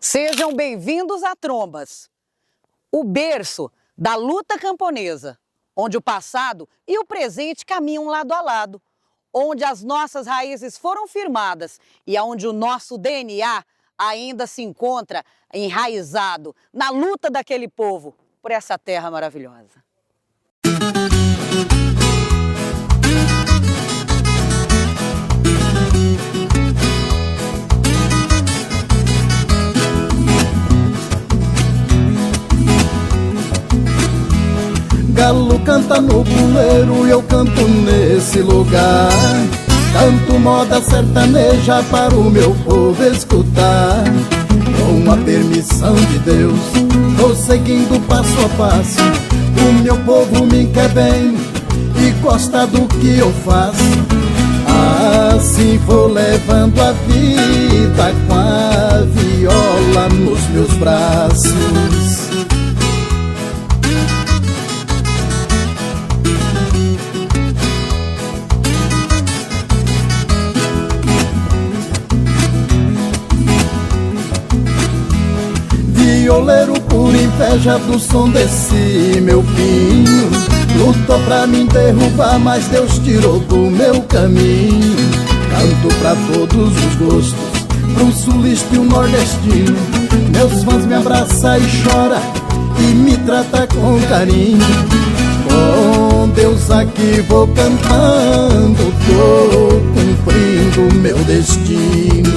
Sejam bem-vindos a Trombas, o berço da luta camponesa, onde o passado e o presente caminham lado a lado, onde as nossas raízes foram firmadas e onde o nosso DNA ainda se encontra enraizado na luta daquele povo por essa terra maravilhosa. Galo canta no buleiro e eu canto nesse lugar. Canto moda sertaneja para o meu povo escutar. Com a permissão de Deus, tô seguindo passo a passo. O meu povo me quer bem e gosta do que eu faço. Assim vou levando a vida com a viola nos meus braços. Violeiro por inveja do som desse meu pinho, lutou pra me derrubar, mas Deus tirou do meu caminho. Canto pra todos os gostos, pro sulista e o nordestino. Meus fãs me abraçam e choram e me tratam com carinho. Com Deus aqui vou cantando, tô cumprindo meu destino.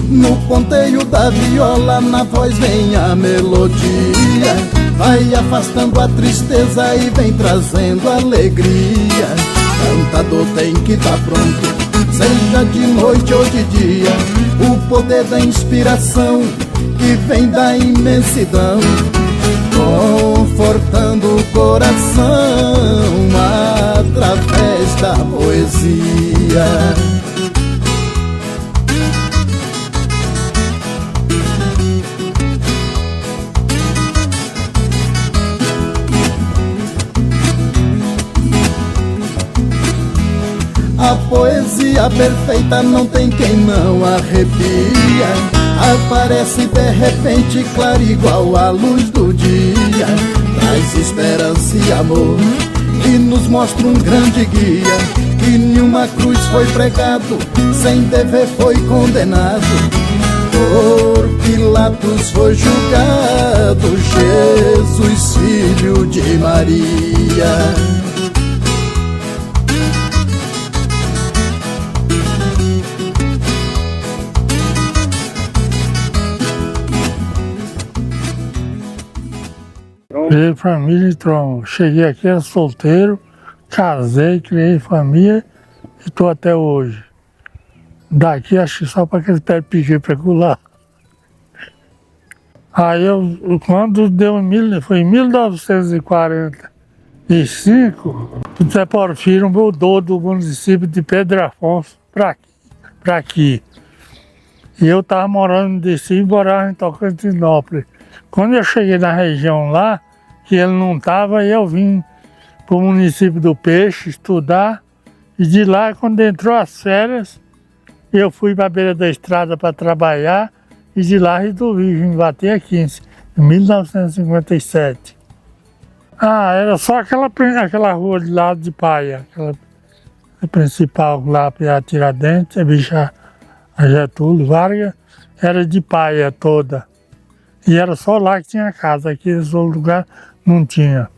No ponteio da viola, na voz vem a melodia. Vai afastando a tristeza e vem trazendo alegria. Cantador tem que estar pronto, seja de noite ou de dia. O poder da inspiração que vem da imensidão, confortando o coração através da poesia. A poesia perfeita não tem quem não arrepia. Aparece de repente clara igual a luz do dia. Traz esperança e amor e nos mostra um grande guia. Que nenhuma cruz foi pregado, sem dever foi condenado. Por Pilatos foi julgado Jesus, filho de Maria. Criei família em Tromba. Cheguei aqui, era solteiro, casei, criei família e estou até hoje. Daqui acho que só para aquele pé de piqui para colar. Aí quando foi em 1945, o Zé Porfírio mudou do município de Pedro Afonso para aqui. E eu estava morando em Desci e morava em Tocantinópolis. Quando eu cheguei na região lá, que ele não estava, eu vim para o município do Peixe estudar. E de lá, quando entrou as férias, eu fui para a beira da estrada para trabalhar. E de lá resolvi vir bater aqui, em 1957. Era só aquela rua de lado de Paia, aquela principal lá para Tiradentes, a Getúlio Vargas, era de Paia toda. E era só lá que tinha casa, aqui nesse outro lugar não tinha.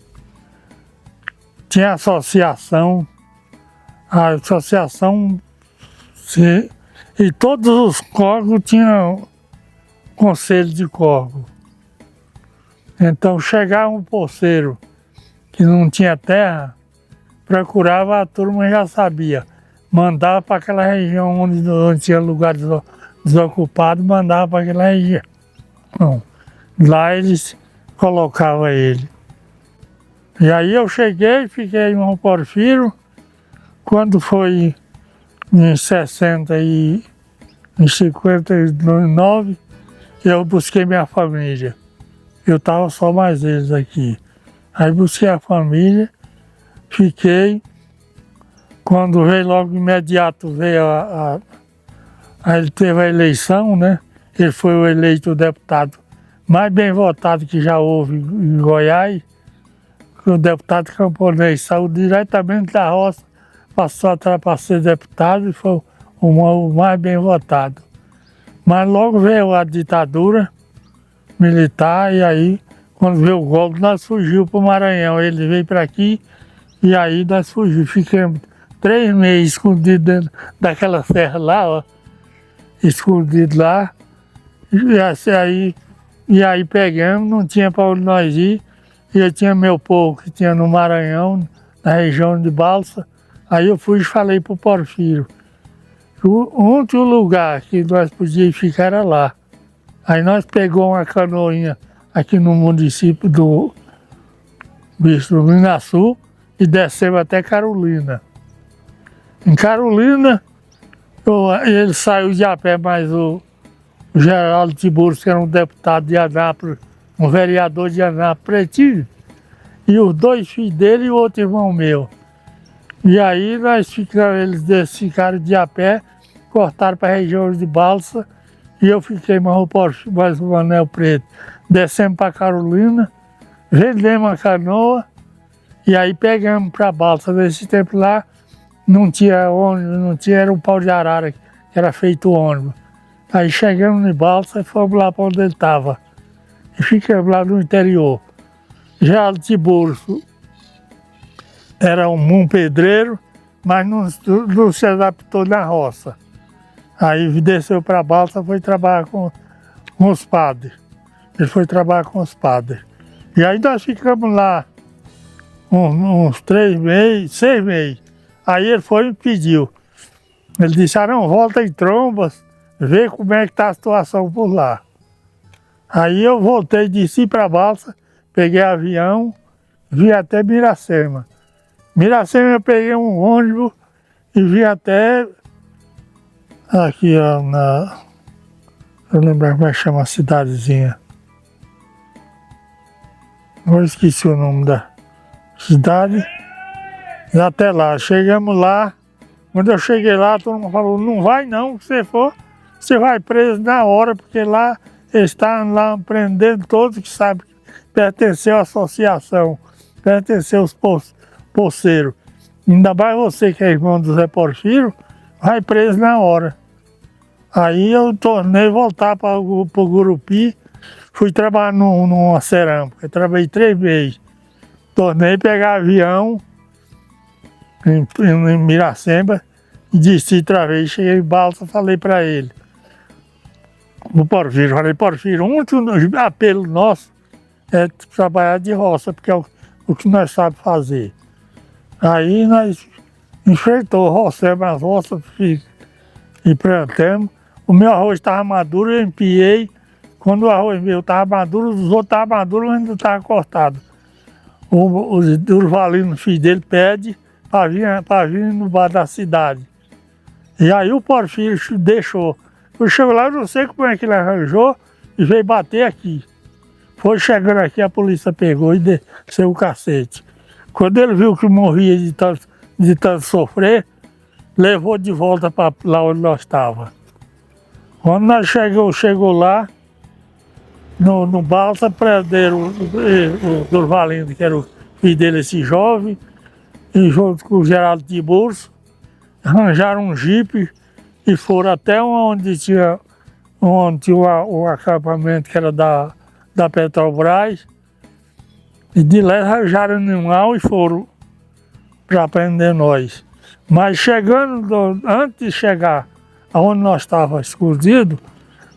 Tinha associação, e todos os córregos tinham conselho de córrego. Então chegava um poceiro que não tinha terra, procurava, a turma já sabia. Mandava para aquela região onde tinha lugar desocupado, mandava para aquela região. Bom, lá eles colocavam ele. E aí eu cheguei, fiquei em João Porfírio. Quando foi em 59, eu busquei minha família. Eu estava só mais eles aqui. Aí busquei a família, fiquei. Quando veio logo imediato, aí ele teve a eleição, né? Ele foi o eleito deputado mais bem votado que já houve em Goiás. O deputado camponês saiu diretamente da roça, passou para ser deputado e foi o mais bem votado. Mas logo veio a ditadura militar e aí, quando veio o golpe, nós fugimos para o Maranhão. Ele veio para aqui e aí nós fugimos. Ficamos 3 meses escondidos dentro daquela serra lá, ó, escondidos lá. E aí pegamos, não tinha para onde nós ir. E eu tinha meu povo que tinha no Maranhão, na região de Balsa. Aí eu fui e falei para o Porfírio. O único lugar que nós podíamos ficar era lá. Aí nós pegamos uma canoinha aqui no município do Minaçu e descemos até Carolina. Em Carolina, ele saiu de a pé, mas o Geraldo Tiburcio, que era um deputado de Anápolis, um vereador de Anápolis, pretinho, e os 2 filhos dele e o outro irmão meu. E aí eles ficaram de a pé, cortaram para a região de Balsa, e eu fiquei mais o Anel Preto. Descemos para Carolina, vendemos a canoa, e aí pegamos para Balsa. Nesse tempo lá, não tinha ônibus, era um pau de arara, que era feito ônibus. Aí chegamos em Balsa e fomos lá para onde ele estava. E ficamos lá no interior. Geraldo Tiburcio era um pedreiro, mas não se adaptou na roça. Aí desceu para Balsa e foi trabalhar com os padres. Ele foi trabalhar com os padres. E aí nós ficamos lá uns 3 meses, 6 meses. Aí ele foi e me pediu. Ele disse, Arão, volta em Trombas, vê como é que está a situação por lá. Aí eu voltei, desci para Balsa, peguei avião, vim até Miracema. Miracema eu peguei um ônibus e vim até aqui, ó, eu lembro como é que chama a cidadezinha. Eu esqueci o nome da cidade. E até lá, chegamos lá. Quando eu cheguei lá, todo mundo falou, não vai não, se você for, você vai preso na hora, porque lá eles estão lá prendendo todos que sabem que pertenceu à associação, pertenceu aos poceiros. Ainda mais você que é irmão do Zé Porfírio, vai preso na hora. Aí eu tornei voltar para o Gurupi, fui trabalhar numa cerâmica, trabalhei 3 meses. Tornei pegar avião em Miracema e desci outra vez, cheguei em Balsa, falei para ele, o Porfírio, falei, Porfírio, um apelo nosso é trabalhar de roça, porque é o que nós sabemos fazer. Aí nós enfrentou, roçamos as roças e plantamos. O meu arroz estava maduro, eu empiei. Quando o arroz meu estava maduro, os outros estavam maduros, mas ainda estava cortado. O Durvalino, filho dele, pede para vir no bar da cidade. E aí o Porfírio deixou. Eu chego lá, eu não sei como é que ele arranjou e veio bater aqui. Foi chegando aqui, a polícia pegou e desceu o cacete. Quando ele viu que morria de tanto sofrer, levou de volta para lá onde nós estávamos. Quando nós chegou lá, no Balsa, prenderam o Durvalino, que era o filho dele, esse jovem, e junto com o Geraldo Tiburcio, arranjaram um jipe e foram até onde tinha o acampamento que era da Petrobras, e de lá arranjaram animal e foram para prender nós. Mas antes de chegar aonde nós estávamos escondidos,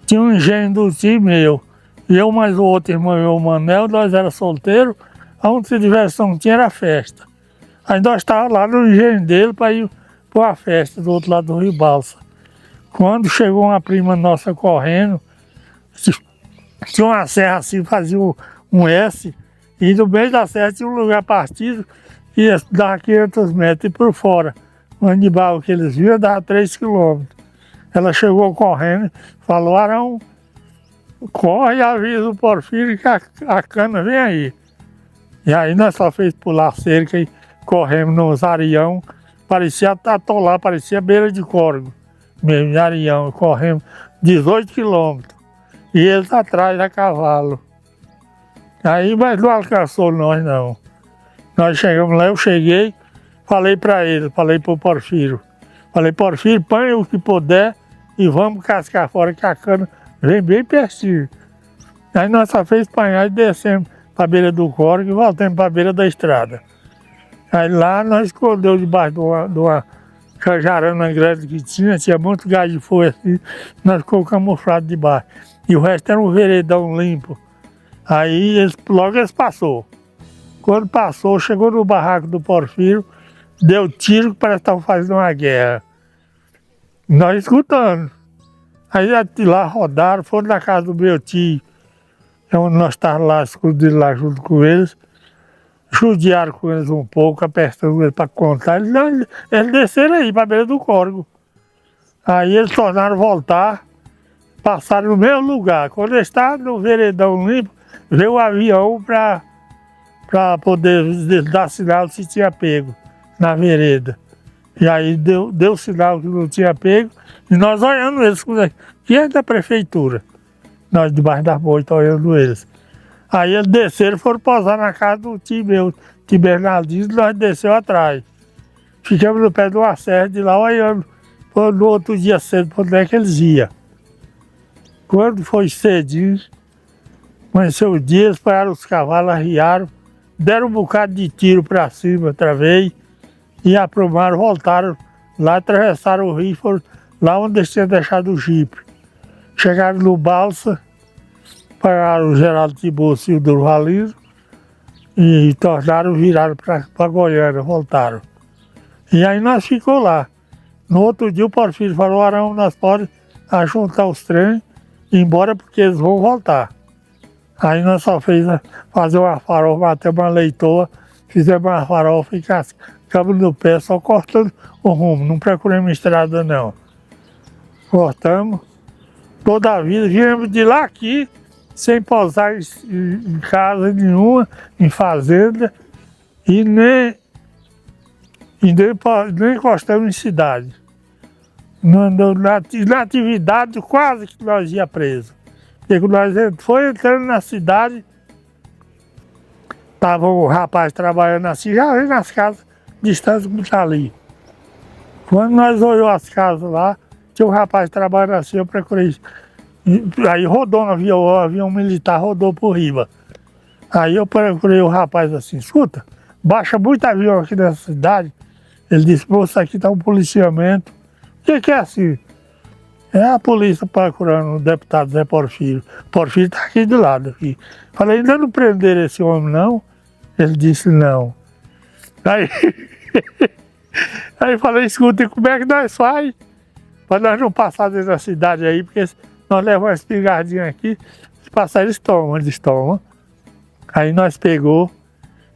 tinha um engenho do tio meu. E eu mais o outro irmão, o Manel, nós era solteiros, aonde se diversão tinha era festa. Aí nós estávamos lá no engenho dele para ir para a festa do outro lado do Rio Balsa. Quando chegou uma prima nossa correndo, tinha uma serra assim, fazia um S, e no meio da serra tinha um lugar partido que dava 500 metros e por fora. O animal que eles viam dava 3 quilômetros. Ela chegou correndo, falou, Arão, corre e avisa o Porfírio que a cana vem aí. E aí nós só fez pular a cerca e corremos nos areião, parecia atolar, parecia beira de córrego, mesmo de areião, corremos 18 quilômetros. E eles atrás a cavalo. Aí, mas não alcançou nós não. Nós chegamos lá, eu cheguei, falei para ele, falei para o Porfírio. Falei, Porfírio, põe o que puder e vamos cascar fora que a cana vem bem pertinho. Aí nós só fez apanhar e descemos para a beira do córrego e voltamos para a beira da estrada. Aí lá nós escondemos debaixo de uma cajarana grande que tinha muito gás de fogo assim, nós ficamos camuflados debaixo. E o resto era um veredão limpo. Aí logo eles passou. Quando passou, chegou no barraco do Porfírio, deu tiro que parece que estavam fazendo uma guerra. Nós escutando. Aí de lá rodaram, foram na casa do meu tio, onde nós estávamos lá, escondidos lá junto com eles. Judiaram com eles um pouco, apertando eles para contar. Eles desceram aí para a beira do córrego. Aí eles tornaram voltar, passaram no mesmo lugar. Quando eles estavam no veredão limpo, veio o avião para poder dar sinal se tinha pego na vereda. E aí deu sinal que não tinha pego, e nós olhando eles, que é da prefeitura. Nós debaixo da moita olhando eles. Aí eles desceram e foram pousar na casa do tio meu, tio Bernardino, e nós descemos atrás. Ficamos no pé de uma serra de lá olhando no outro dia cedo para onde é que eles iam. Quando foi cedinho, amanheceu o dia, eles pararam os cavalos, arriaram, deram um bocado de tiro para cima outra vez e aprumaram, voltaram lá, atravessaram o rio, foram lá onde eles tinham deixado o jipe. Chegaram no Balsa, pagaram o Geraldo Tiburcio e o Durvalino e tornaram, viraram para Goiânia, voltaram. E aí nós ficamos lá. No outro dia o Porfírio falou, Arão, nós podemos ajuntar os trens e ir embora porque eles vão voltar. Aí nós só fez fazer uma farofa, bater uma leitoa, fizemos uma farofa e ficamos no pé, só cortando o rumo, não procuramos estrada não. Cortamos toda a vida, viemos de lá aqui, sem pousar em casa nenhuma, em fazenda, e nem encostamos em cidade. Na atividade quase que nós ia preso. Porque quando nós foi entrando na cidade, estava um rapaz trabalhando assim, já veio nas casas distantes como está ali. Quando nós olhamos as casas lá, tinha um rapaz trabalhando assim, eu procurei. Aí rodou um avião militar, rodou por riba. Aí eu procurei o rapaz assim, escuta, baixa muito avião aqui nessa cidade. Ele disse, moço, aqui está um policiamento. O que é assim? É a polícia procurando o deputado Zé Porfírio. Porfírio está aqui do lado. Aqui. Falei, ainda não prenderam esse homem, não? Ele disse, não. Aí falei, escuta, como é que nós faz? Para nós não passar dentro da cidade aí, porque nós levamos uma espingardinha aqui, se passar eles tomam. Aí nós pegou,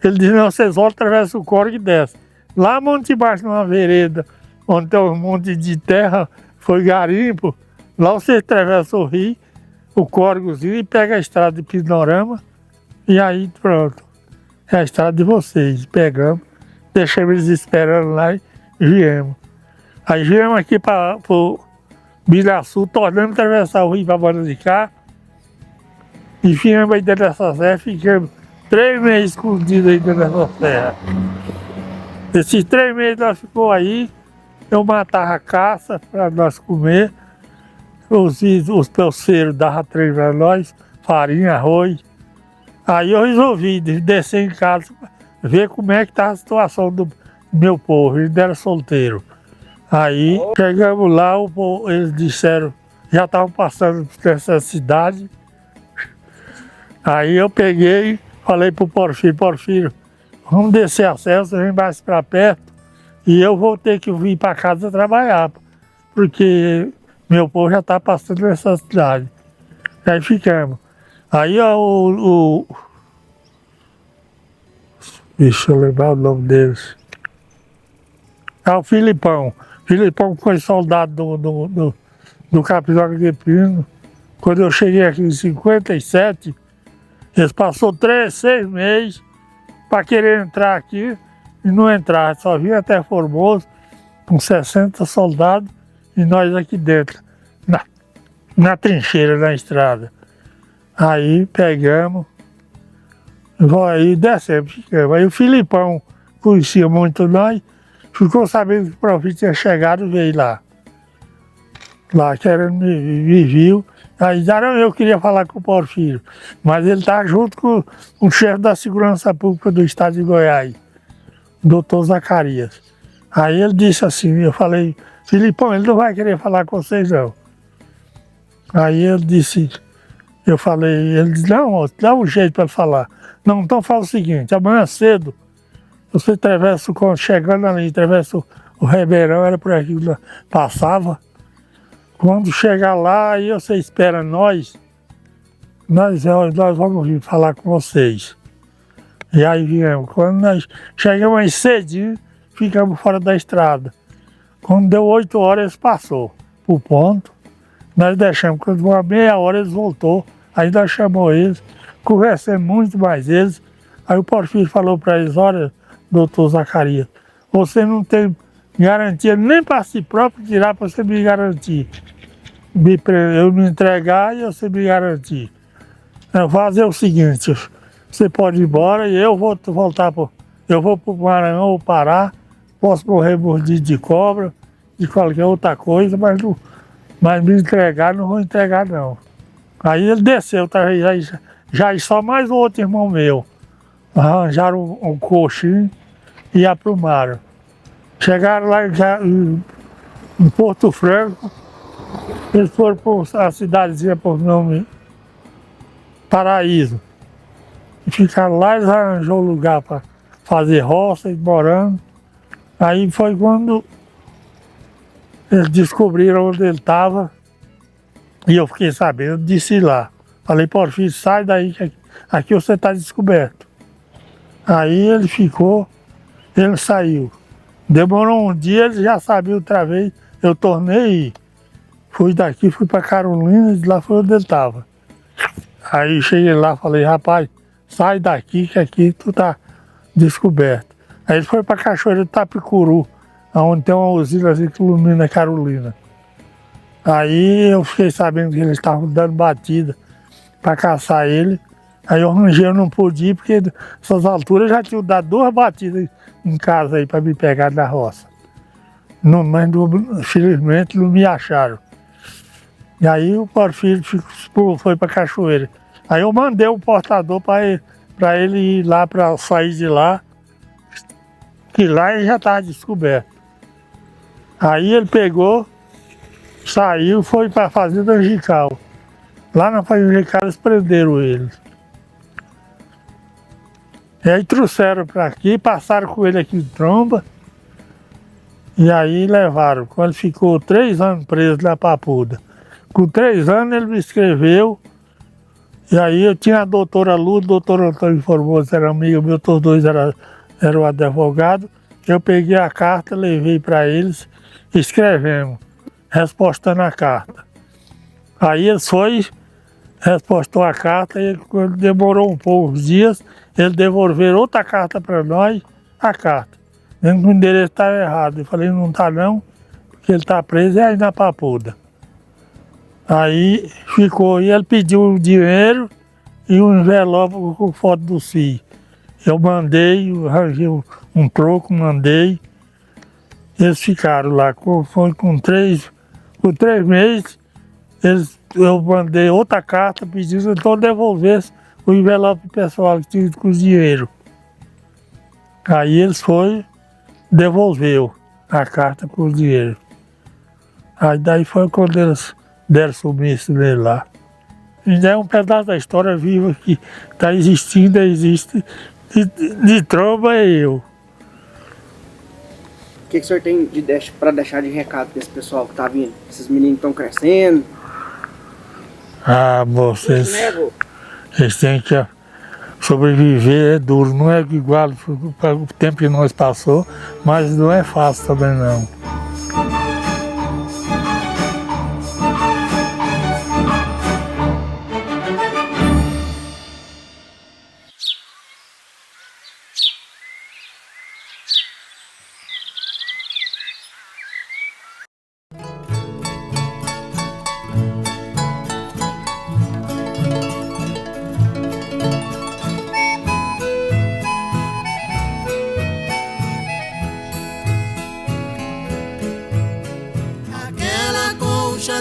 ele disse, não, vocês voltam, atravessam o córrego e descem. Lá monte embaixo, numa vereda, onde tem um monte de terra, foi garimpo, lá você atravessa o rio, o córregozinho, e pega a estrada de Pindorama, e aí pronto, é a estrada de vocês. Pegamos, deixamos eles esperando lá e viemos. Aí viemos aqui para o Bilhaçu, tornamos a atravessar o rio para Banda de Cá, e viemos aí dentro dessa serra, ficamos 3 meses escondidos aí dentro dessa serra. Esses 3 meses nós ficamos aí, eu matava a caça para nós comer, os pelceiros davam trem para nós, farinha, arroz. Aí eu resolvi descer em casa, ver como é que estava a situação do meu povo, eles eram solteiros. Aí chegamos lá, eles disseram, já estavam passando por essa cidade. Aí eu peguei, falei para o Porfírio, vamos descer a serra, você vem mais para perto. E eu vou ter que vir para casa trabalhar, porque meu povo já está passando nessa cidade. Aí ficamos. Aí deixa eu lembrar o nome deles. O Filipão. Filipão foi soldado do Capitão de Pino. Quando eu cheguei aqui em 57, eles passaram 6 meses para querer entrar aqui e não entrar. Só vinha até Formoso com 60 soldados e nós aqui dentro, na trincheira, na estrada. Aí pegamos, aí descemos, ficamos. Aí o Filipão conhecia muito nós, ficou sabendo que o Porfírio tinha chegado e veio lá. Lá querendo me viu. Aí eu queria falar com o Porfírio, mas ele está junto com o chefe da Segurança Pública do Estado de Goiás, o doutor Zacarias. Aí ele disse assim, eu falei, Filipão, ele não vai querer falar com vocês não. Aí ele disse, ele disse, não, dá um jeito para falar. Não, então fala o seguinte, amanhã cedo, você atravessa, chegando ali, atravessa o Ribeirão, era por aqui que passava. Quando chegar lá, aí você espera nós vamos vir falar com vocês. E aí viemos. Quando nós chegamos aí cedinho, ficamos fora da estrada. Quando deu 8 horas, eles passou pro ponto. Nós deixamos, quando deu uma meia hora, eles voltou. Aí nós chamamos eles, conversamos muito mais eles. Aí o Porfírio falou para eles, olha, doutor Zacarias, você não tem garantia nem para si próprio tirar para você me garantir. Eu me entregar e você me garantir. Eu vou fazer o seguinte, você pode ir embora e eu vou voltar eu vou para o Maranhão ou Pará, posso morrer mordido de cobra, de qualquer outra coisa, mas me entregar não vou entregar não. Aí ele desceu, já só mais um outro irmão meu. Arranjaram um coxinho e ia para o mar. Chegaram lá em Porto Franco, eles foram para a cidadezinha por nome Paraíso. E ficaram lá, eles arranjaram lugar para fazer roça e morando. Aí foi quando eles descobriram onde ele estava e eu fiquei sabendo, disse lá. Falei, Porfírio, sai daí que aqui você está descoberto. Aí ele ficou, ele saiu. Demorou um dia, ele já sabia outra vez, eu tornei, fui daqui, fui para Carolina e de lá foi onde ele estava. Aí cheguei lá, falei, rapaz, sai daqui que aqui tu tá descoberto. Aí ele foi para a Cachoeira do Tapicuru, onde tem uma usina assim que ilumina Carolina. Aí eu fiquei sabendo que eles estavam dando batida para caçar ele. Aí eu arranjei, eu não pude ir, porque nessas alturas já tinham dado 2 batidas em casa aí para me pegar na roça. Mas infelizmente não me acharam. E aí o Porfírio foi para a Cachoeira. Aí eu mandei o portador para ele ir lá, para sair de lá, que lá ele já estava descoberto. Aí ele pegou, saiu, foi para a Fazenda Angical. Lá na Fazenda Angical eles prenderam ele. E aí trouxeram para aqui, passaram com ele aqui em Tromba, e aí levaram. Quando ele ficou 3 anos preso na Papuda. Com 3 anos ele me escreveu, e aí eu tinha a doutora Lu, o doutor Antônio Formoso era amigo meu, todos dois eram advogados. Eu peguei a carta, levei para eles, escrevemos, respostando a carta. Aí eles respostou a carta e quando demorou um poucos dias, eles devolveram outra carta para nós, a carta. O endereço estava errado. Eu falei, não está não, porque ele está preso aí na Papuda. Aí ficou, e ele pediu o dinheiro e um envelope com foto do CI. Eu mandei, arranjei um troco, mandei. Eles ficaram lá, foi com 3 meses, eu mandei outra carta pedindo então devolvesse o envelope pessoal que tinha com o dinheiro. Aí eles devolveu a carta com o dinheiro. Aí daí foi quando eles deram sumiço dele lá. E é um pedaço da história viva que está existindo, existe, de Tromba é eu. O que o senhor tem para deixar de recado para esse pessoal que está vindo? Esses meninos estão crescendo. Ah, eles têm que sobreviver, é duro, não é igual o tempo que nós passou, mas não é fácil também não.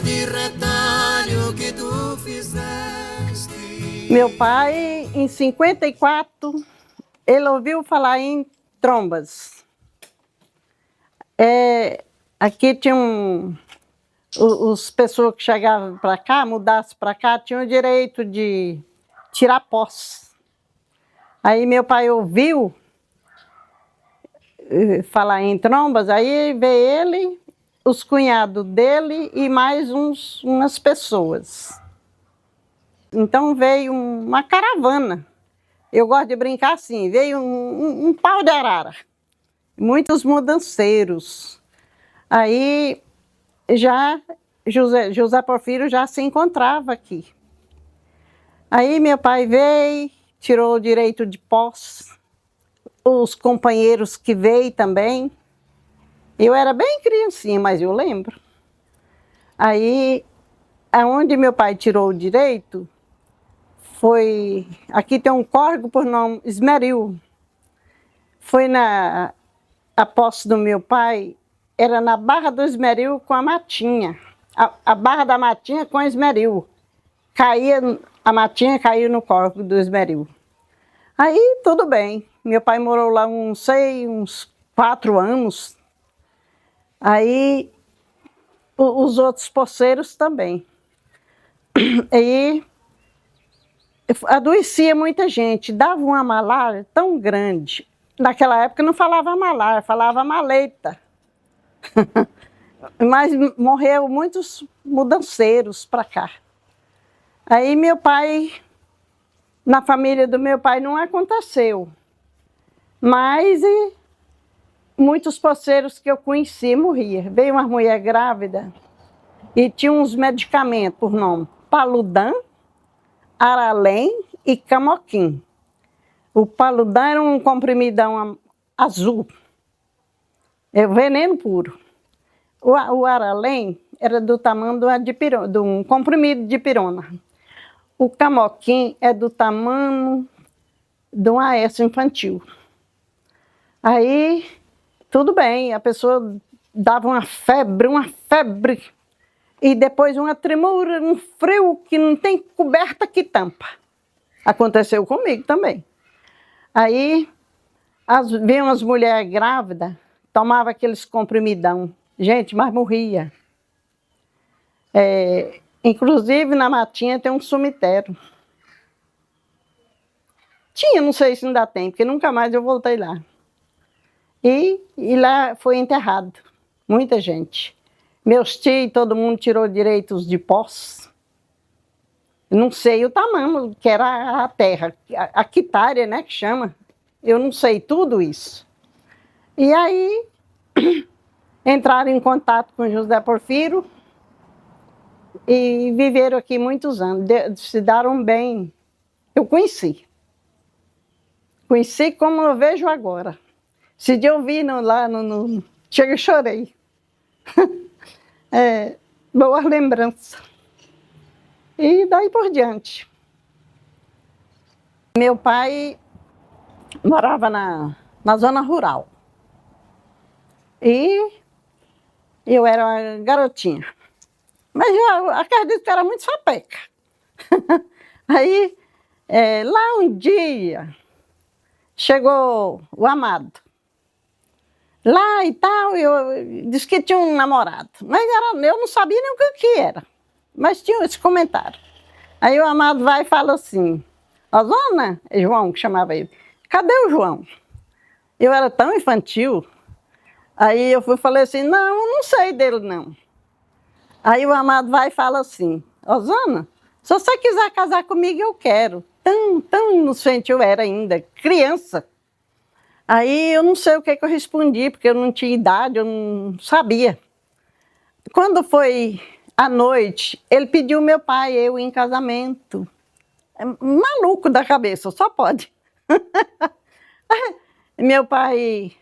de retalho que tu fizeste. Meu pai, em 54, ele ouviu falar em trombas. Aqui tinha os pessoas que chegavam para cá, mudassem para cá, tinham o direito de tirar posse. Aí meu pai ouviu falar em trombas, aí veio ele, os cunhados dele e mais umas pessoas. Então veio uma caravana. Eu gosto de brincar assim, veio um pau de arara, muitos mudanceiros. Aí já José Porfírio já se encontrava aqui. Aí meu pai veio, tirou o direito de posse, os companheiros que veio também. Eu era bem criancinha, mas eu lembro. Aí, aonde meu pai tirou o direito, foi... Aqui tem um córrego por nome Esmeril. Foi a posse do meu pai, era na Barra do Esmeril com a Matinha. A Barra da Matinha com a Esmeril. A Matinha caiu no córrego do Esmeril. Aí, tudo bem. Meu pai morou lá uns 4 anos. Aí, os outros poceiros também. Aí, adoecia muita gente, dava uma malária tão grande. Naquela época não falava malária, falava maleita. Mas morreu muitos mudanceiros para cá. Aí meu pai, na família do meu pai não aconteceu. Mas muitos poceiros que eu conheci morriam. Veio uma mulher grávida e tinha uns medicamentos por nome Paludan, Aralém e Camoquim. O Paludan era um comprimidão azul, é veneno puro. O Aralém era do tamanho de um comprimido de pirona. O Camoquim é do tamanho de um Aécio infantil. Aí, tudo bem, a pessoa dava uma febre, e depois uma tremura, um frio que não tem coberta que tampa. Aconteceu comigo também. Aí, vinham as mulheres grávidas, tomavam aqueles comprimidão. Gente, mas morria. Inclusive, na Matinha tem um cemitério. Tinha, não sei se ainda tem, porque nunca mais eu voltei lá. E lá foi enterrado, muita gente. Meus tios, todo mundo tirou direitos de posse. Não sei o tamanho que era a terra, a hectare, né, que chama. Eu não sei tudo isso. E aí, entraram em contato com José Porfírio e viveram aqui muitos anos, se deram bem. Eu conheci como eu vejo agora. Esse dia eu vi lá chega, chorei. Boas lembranças. E daí por diante. Meu pai morava na zona rural. E eu era uma garotinha. Mas eu acredito que era muito sapeca. Aí, lá um dia, chegou o Amado. Lá e tal, eu disse que tinha um namorado. Mas eu não sabia nem o que era. Mas tinha esse comentário. Aí o Amado vai e fala assim, Osana, João, que chamava ele, cadê o João? Eu era tão infantil. Aí eu falei assim, não, eu não sei dele não. Aí o Amado vai e fala assim, Osana, se você quiser casar comigo, eu quero. Tão inocente eu era ainda, criança. Aí eu não sei o que eu respondi, porque eu não tinha idade, eu não sabia. Quando foi à noite, ele pediu meu pai, eu em casamento. Maluco da cabeça, só pode. Meu pai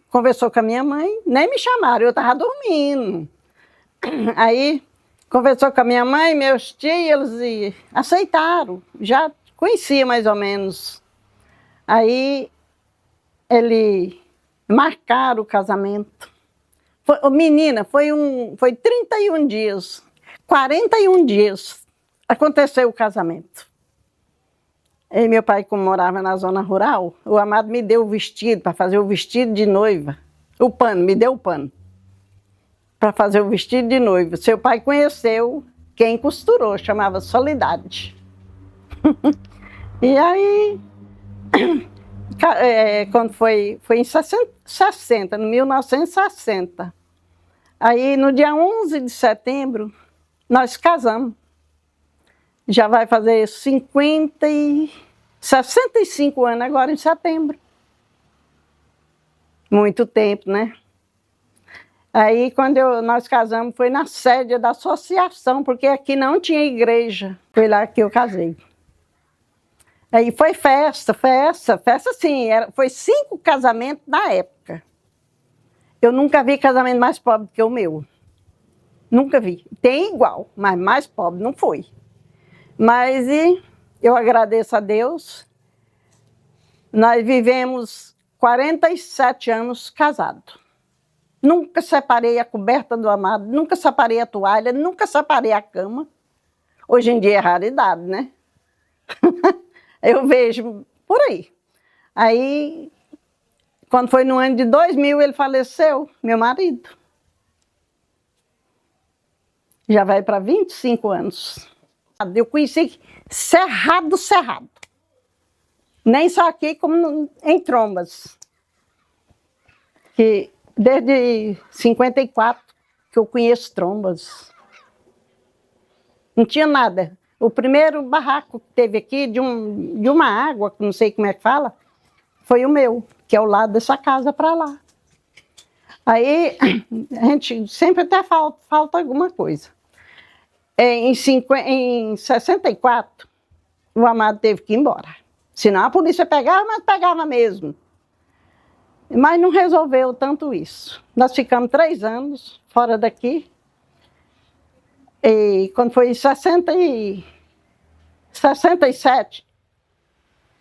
conversou com a minha mãe, nem me chamaram, eu estava dormindo. Aí conversou com a minha mãe, meus tios, eles aceitaram, já conhecia mais ou menos. Aí ele marcaram o casamento. Menina, foi 31 dias. 41 dias aconteceu o casamento. E meu pai, como morava na zona rural, o Amado me deu o vestido, para fazer o vestido de noiva. O pano, me deu o pano, para fazer o vestido de noiva. Seu pai conheceu quem costurou, chamava Soledade. E aí, quando foi em 60, no 1960. Aí, no dia 11 de setembro, nós casamos. Já vai fazer 65 anos agora em setembro. Muito tempo, né? Aí, quando nós casamos, foi na sede da associação, porque aqui não tinha igreja. Foi lá que eu casei. Aí foi festa sim, foi 5 casamentos na época. Eu nunca vi casamento mais pobre que o meu. Nunca vi. Tem igual, mas mais pobre não foi. Mas eu agradeço a Deus. Nós vivemos 47 anos casados. Nunca separei a coberta do Amado, nunca separei a toalha, nunca separei a cama. Hoje em dia é raridade, né? Eu vejo por aí. Aí, quando foi no ano de 2000, ele faleceu, meu marido. Já vai para 25 anos. Eu conheci cerrado. Nem só aqui, como em Trombas. Que desde 54 que eu conheço Trombas. Não tinha nada. O primeiro barraco que teve aqui, de uma água, não sei como é que fala, foi o meu, que é ao lado dessa casa para lá. Aí, a gente sempre até falta alguma coisa. Em 64, o Amado teve que ir embora. Senão a polícia pegava, mas pegava mesmo. Mas não resolveu tanto isso. Nós ficamos 3 anos fora daqui. E quando foi em 67,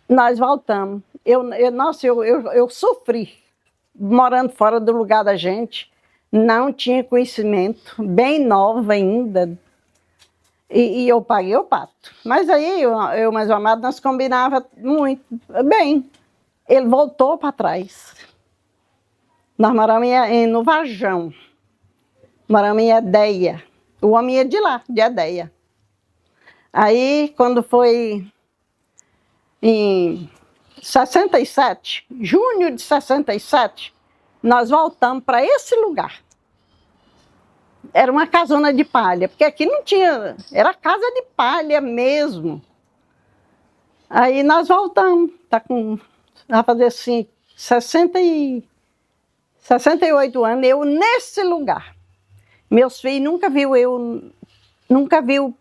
nós voltamos. Eu sofri morando fora do lugar da gente. Não tinha conhecimento, bem nova ainda. E eu paguei o pato. Mas aí, eu mais o Amado, nós combinava muito bem. Ele voltou para trás. Nós moramos no Varjão. Moramos em Edéia. O homem ia de lá, de Edéia. Aí, quando foi em 67, junho de 67, nós voltamos para esse lugar. Era uma casona de palha, porque aqui não tinha, era casa de palha mesmo. Aí nós voltamos, vai fazer assim, 68 anos, eu nesse lugar. Meus filhos nunca viu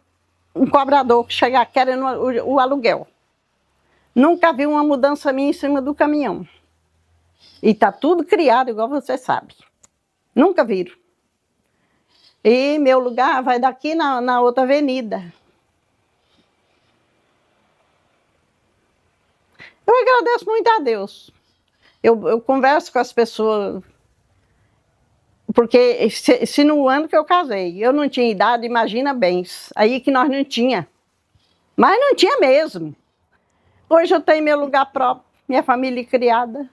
um cobrador chegar querendo o aluguel. Nunca viu uma mudança minha em cima do caminhão. E está tudo criado, igual você sabe. Nunca viram. E meu lugar vai daqui na outra avenida. Eu agradeço muito a Deus. Eu converso com as pessoas, porque se no ano que eu casei eu não tinha idade, imagina bens. Aí que nós não tinha. Mas não tinha mesmo. Hoje eu tenho meu lugar próprio, minha família criada.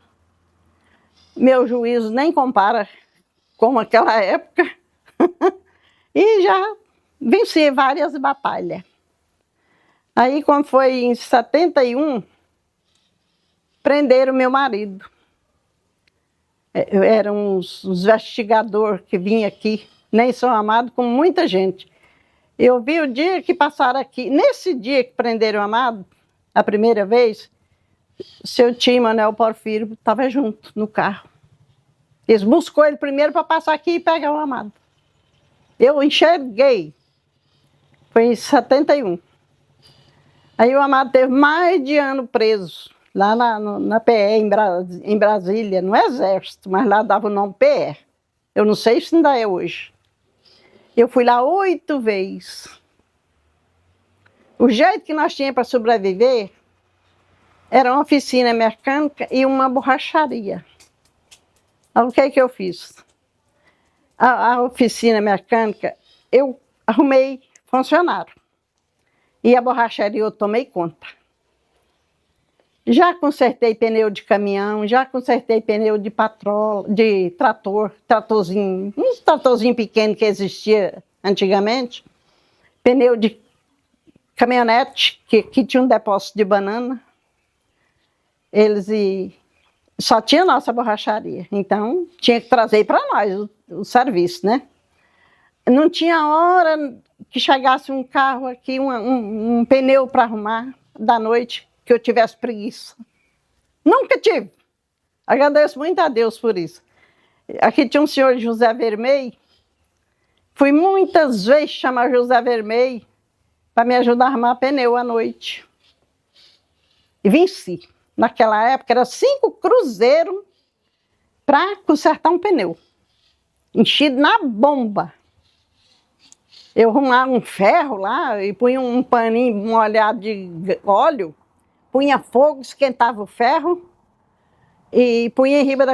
Meu juízo nem compara com aquela época. E já venci várias batalhas. Aí, quando foi em 71, prenderam meu marido. Eram uns investigadores que vinham aqui, nem São Amado, com muita gente. Eu vi o dia que passaram aqui. Nesse dia que prenderam o Amado, a primeira vez, seu tio, Manuel Porfírio, estava junto no carro. Eles buscou ele primeiro para passar aqui e pegar o Amado. Eu enxerguei. Foi em 71. Aí o Amado teve mais de ano preso, lá na PE, em Brasília, no Exército, mas lá dava o nome PE. Eu não sei se ainda é hoje. Eu fui lá 8 vezes. O jeito que nós tínhamos para sobreviver era uma oficina mecânica e uma borracharia. O que é que eu fiz? A oficina mecânica, eu arrumei funcionário. E a borracharia eu tomei conta. Já consertei pneu de caminhão, já consertei pneu de patrola, de tratorzinho, uns tratorzinho pequeno que existia antigamente, pneu de caminhonete, que tinha um depósito de banana. Só tinha nossa borracharia, então tinha que trazer para nós o serviço, né? Não tinha hora que chegasse um carro aqui, um pneu para arrumar da noite, que eu tivesse preguiça. Nunca tive. Agradeço muito a Deus por isso. Aqui tinha um senhor José Vermelho. Fui muitas vezes chamar José Vermelho para me ajudar a arrumar pneu à noite. E venci. Naquela época era 5 cruzeiros para consertar um pneu. Enchido na bomba. Eu arrumava um ferro lá e punha um paninho molhado de óleo, punha fogo, esquentava o ferro e punha em riba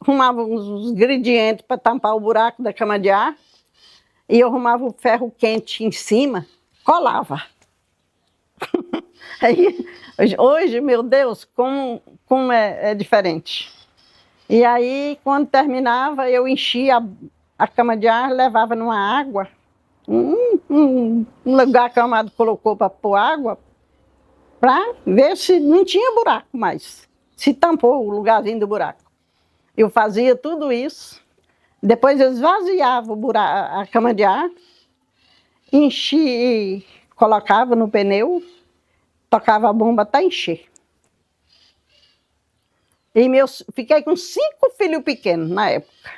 arrumava uns ingredientes para tampar o buraco da cama de ar e eu arrumava o ferro quente em cima, colava. Aí, hoje, meu Deus, como é diferente. E aí, quando terminava, eu enchia a cama de ar, levava numa água, um lugar que o amado colocou para pôr água, para ver se não tinha buraco mais, se tampou o lugarzinho do buraco. Eu fazia tudo isso, depois eu esvaziava a cama de ar, enchia, colocava no pneu, tocava a bomba até encher. E fiquei com 5 filhos pequenos na época.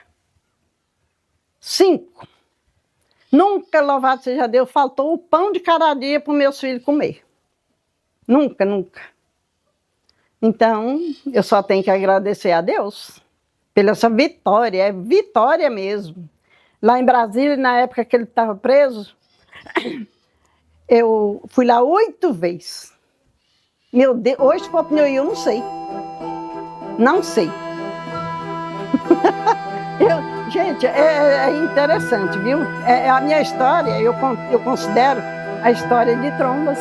5. Nunca, louvado seja Deus, faltou o pão de cada dia para os meus filhos comer. Nunca, nunca. Então, eu só tenho que agradecer a Deus pela essa vitória, é vitória mesmo. Lá em Brasília, na época que ele estava preso, eu fui lá 8 vezes. Meu Deus, hoje, se for opinião, eu não sei. Não sei. Gente, é interessante, viu? A minha história, eu considero a história de Trombas.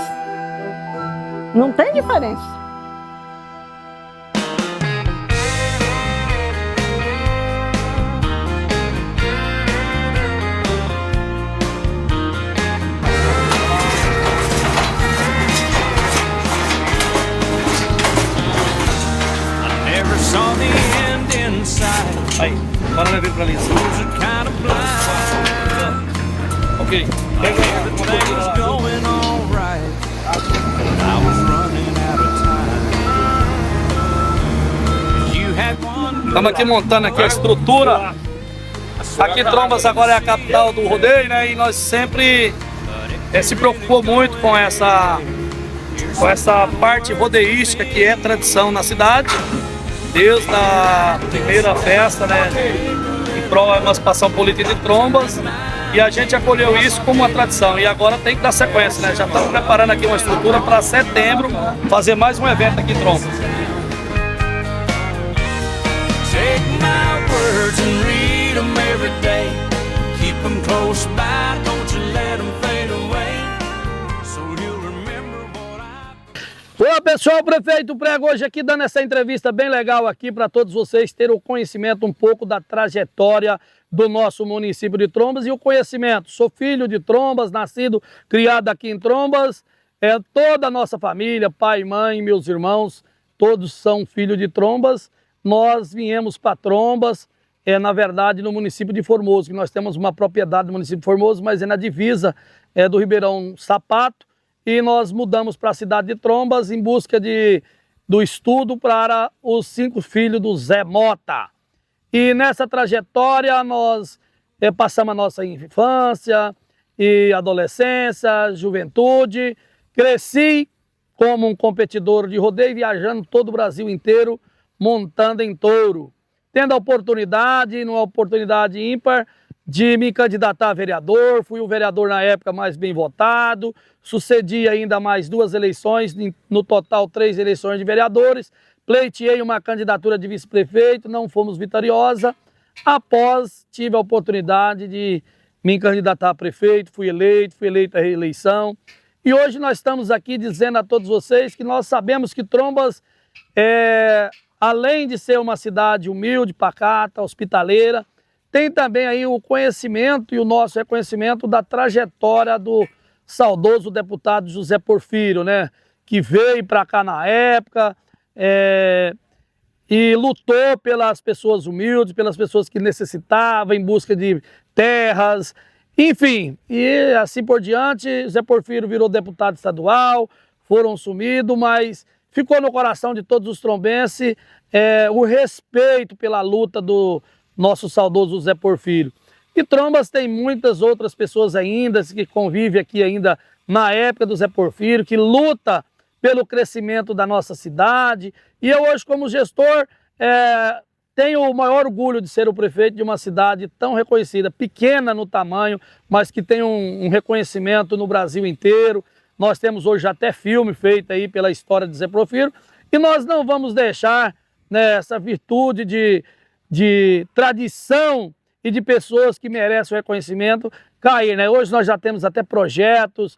Não tem diferença. Aí, agora vai vir pra ali. Ok. Estamos aqui montando aqui a estrutura. Aqui Trombas agora é a capital do rodeio, né? E nós sempre se preocupou muito com essa parte rodeística que é tradição na cidade. Desde a primeira festa, né, em prol da emancipação política de Trombas, e a gente acolheu isso como uma tradição, e agora tem que dar sequência, né, já estamos preparando aqui uma estrutura para setembro, fazer mais um evento aqui em Trombas. Olá pessoal, o prefeito Prego hoje aqui dando essa entrevista bem legal aqui para todos vocês terem o conhecimento um pouco da trajetória do nosso município de Trombas e o conhecimento. Sou filho de Trombas, nascido, criado aqui em Trombas, toda a nossa família, pai, mãe, meus irmãos, todos são filhos de Trombas. Nós viemos para Trombas, na verdade no município de Formoso, que nós temos uma propriedade no município de Formoso, mas é na divisa do Ribeirão Sapato. E nós mudamos para a cidade de Trombas em busca do estudo para os 5 filhos do Zé Mota. E nessa trajetória nós passamos a nossa infância e adolescência, juventude. Cresci como um competidor de rodeio, viajando todo o Brasil inteiro, montando em touro. Tendo a oportunidade, numa oportunidade ímpar, de me candidatar a vereador, fui o vereador na época mais bem votado, sucedi ainda mais 2 eleições, no total 3 eleições de vereadores, pleiteei uma candidatura de vice-prefeito, não fomos vitoriosa, após tive a oportunidade de me candidatar a prefeito, fui eleito à reeleição. E hoje nós estamos aqui dizendo a todos vocês que nós sabemos que Trombas, além de ser uma cidade humilde, pacata, hospitaleira, tem também aí o conhecimento e o nosso reconhecimento da trajetória do saudoso deputado José Porfírio, né? Que veio para cá na época e lutou pelas pessoas humildes, pelas pessoas que necessitavam, em busca de terras, enfim, e assim por diante. José Porfírio virou deputado estadual, foram sumidos, mas ficou no coração de todos os trombenses o respeito pela luta do nosso saudoso José Porfírio. E Trombas tem muitas outras pessoas ainda que convivem aqui ainda na época do Zé Porfírio, que luta pelo crescimento da nossa cidade. E eu hoje, como gestor, tenho o maior orgulho de ser o prefeito de uma cidade tão reconhecida, pequena no tamanho, mas que tem um reconhecimento no Brasil inteiro. Nós temos hoje até filme feito aí pela história de Zé Porfírio, e nós não vamos deixar, né, essa virtude de tradição e de pessoas que merecem o reconhecimento cair, né? Hoje nós já temos até projetos,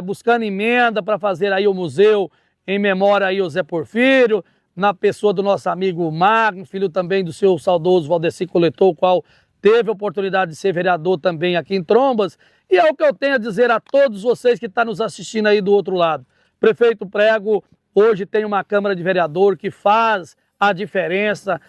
buscando emenda para fazer aí o museu em memória aí ao Zé Porfírio, na pessoa do nosso amigo Magno, filho também do seu saudoso Valdeci Coletor, o qual teve a oportunidade de ser vereador também aqui em Trombas. E é o que eu tenho a dizer a todos vocês que estão nos assistindo aí do outro lado. Prefeito Prego hoje tem uma Câmara de Vereador que faz a diferença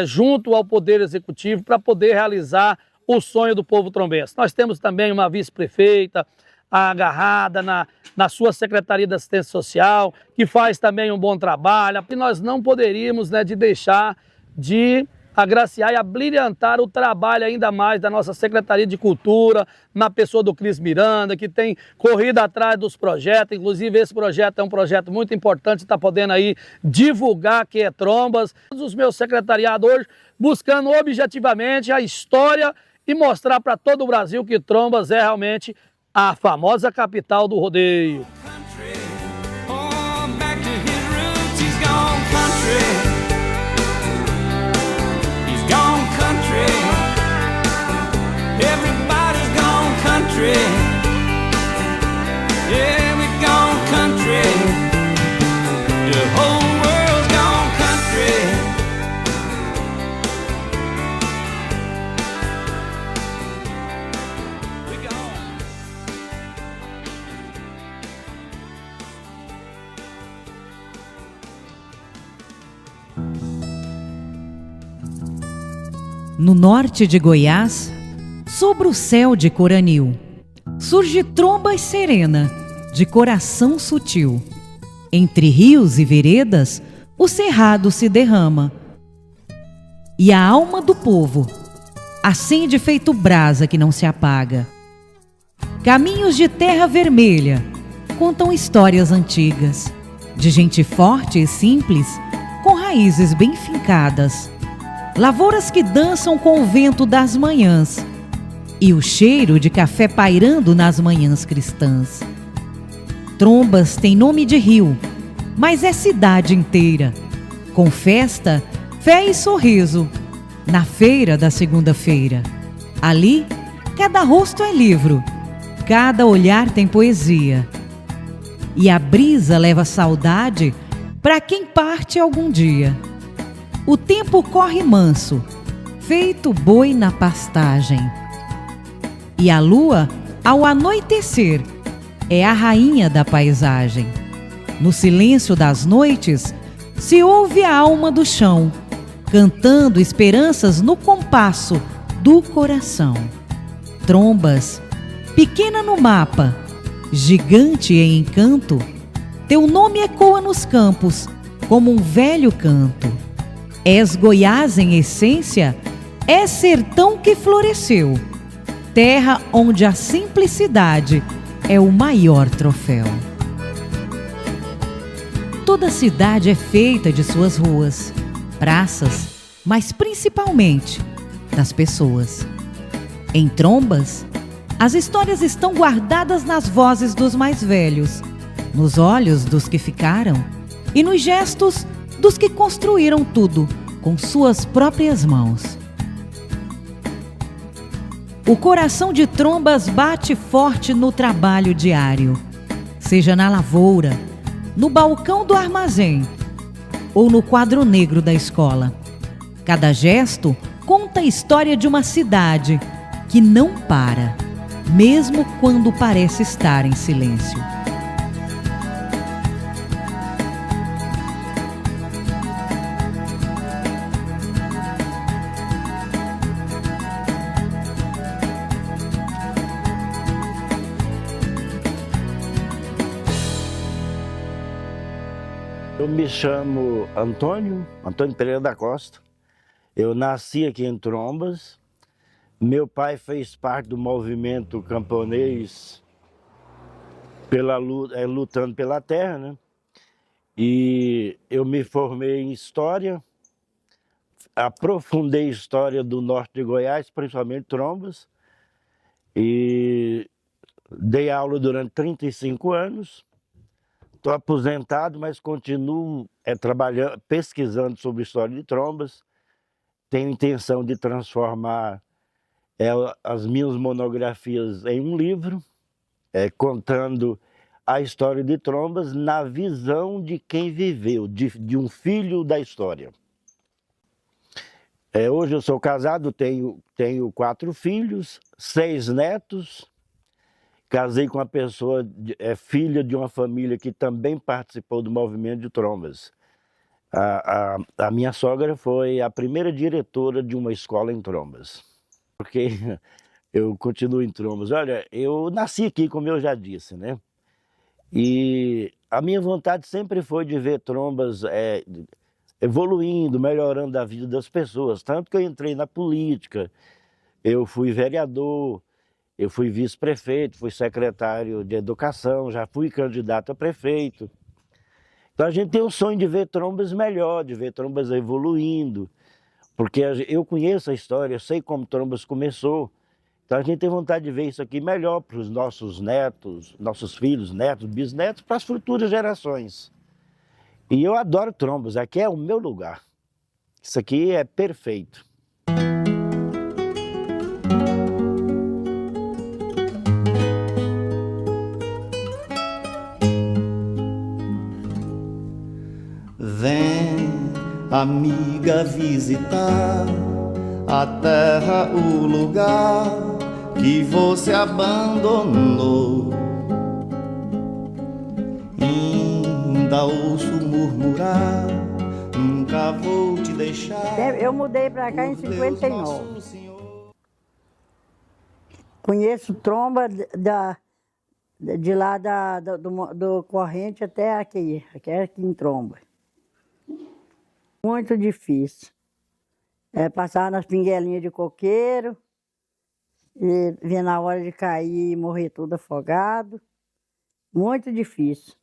junto ao Poder Executivo para poder realizar o sonho do povo trombense. Nós temos também uma vice-prefeita agarrada na sua Secretaria de Assistência Social, que faz também um bom trabalho. E nós não poderíamos, né, de deixar de agraciar e abrilhantar o trabalho ainda mais da nossa Secretaria de Cultura, na pessoa do Cris Miranda, que tem corrido atrás dos projetos. Inclusive, esse projeto é um projeto muito importante, está podendo aí divulgar que é Trombas. Todos os meus secretariados hoje buscando objetivamente a história e mostrar para todo o Brasil que Trombas é realmente a famosa capital do rodeio. No norte de Goiás, sobre o céu de cor anil, surge Trombas serena, de coração sutil. Entre rios e veredas, o cerrado se derrama. E a alma do povo acende feito brasa que não se apaga. Caminhos de terra vermelha contam histórias antigas, de gente forte e simples, com raízes bem fincadas. Lavouras que dançam com o vento das manhãs e o cheiro de café pairando nas manhãs cristãs. Trombas tem nome de rio, mas é cidade inteira, com festa, fé e sorriso, na feira da segunda-feira. Ali, cada rosto é livro, cada olhar tem poesia. E a brisa leva saudade para quem parte algum dia. O tempo corre manso, feito boi na pastagem. E a lua, ao anoitecer, é a rainha da paisagem. No silêncio das noites, se ouve a alma do chão, cantando esperanças no compasso do coração. Trombas, pequena no mapa, gigante em encanto, teu nome ecoa nos campos como um velho canto. És Goiás em essência, és sertão que floresceu, terra onde a simplicidade é o maior troféu. Toda cidade é feita de suas ruas, praças, mas principalmente das pessoas. Em Trombas, as histórias estão guardadas nas vozes dos mais velhos, nos olhos dos que ficaram e nos gestos dos que construíram tudo com suas próprias mãos. o coração de Trombas bate forte no trabalho diário, seja na lavoura, no balcão do armazém ou no quadro negro da escola. Cada gesto conta a história de uma cidade que não para, mesmo quando parece estar em silêncio. Eu me chamo Antônio Pereira da Costa. Eu nasci aqui em Trombas. Meu pai fez parte do movimento camponês lutando pela terra, né? E eu me formei em História, aprofundei História do norte de Goiás, principalmente Trombas, e dei aula durante 35 anos. Estou aposentado, mas continuo trabalhando, pesquisando sobre a história de Trombas. Tenho intenção de transformar as minhas monografias em um livro, contando a história de Trombas na visão de quem viveu, de um filho da história. Hoje eu sou casado, tenho 4 filhos, 6 netos. Casei com uma pessoa, filha de uma família que também participou do movimento de Trombas. A minha sogra foi a primeira diretora de uma escola em Trombas. Porque eu continuo em Trombas. Olha, eu nasci aqui, como eu já disse, né? E a minha vontade sempre foi de ver Trombas evoluindo, melhorando a vida das pessoas. Tanto que eu entrei na política, eu fui vereador, eu fui vice-prefeito, fui secretário de educação, já fui candidato a prefeito. Então a gente tem o sonho de ver Trombas melhor, de ver Trombas evoluindo, porque eu conheço a história, eu sei como Trombas começou. Então a gente tem vontade de ver isso aqui melhor para os nossos netos, nossos filhos, netos, bisnetos, para as futuras gerações. E eu adoro Trombas, aqui é o meu lugar. Isso aqui é perfeito. Vem, amiga, visitar a terra, o lugar que você abandonou. Ainda ouço murmurar, nunca vou te deixar. Eu mudei para cá em 59. Conheço Tromba de lá do Corrente até aqui em Tromba. Muito difícil. Passar nas pinguelinhas de coqueiro, e vir na hora de cair e morrer tudo afogado. Muito difícil.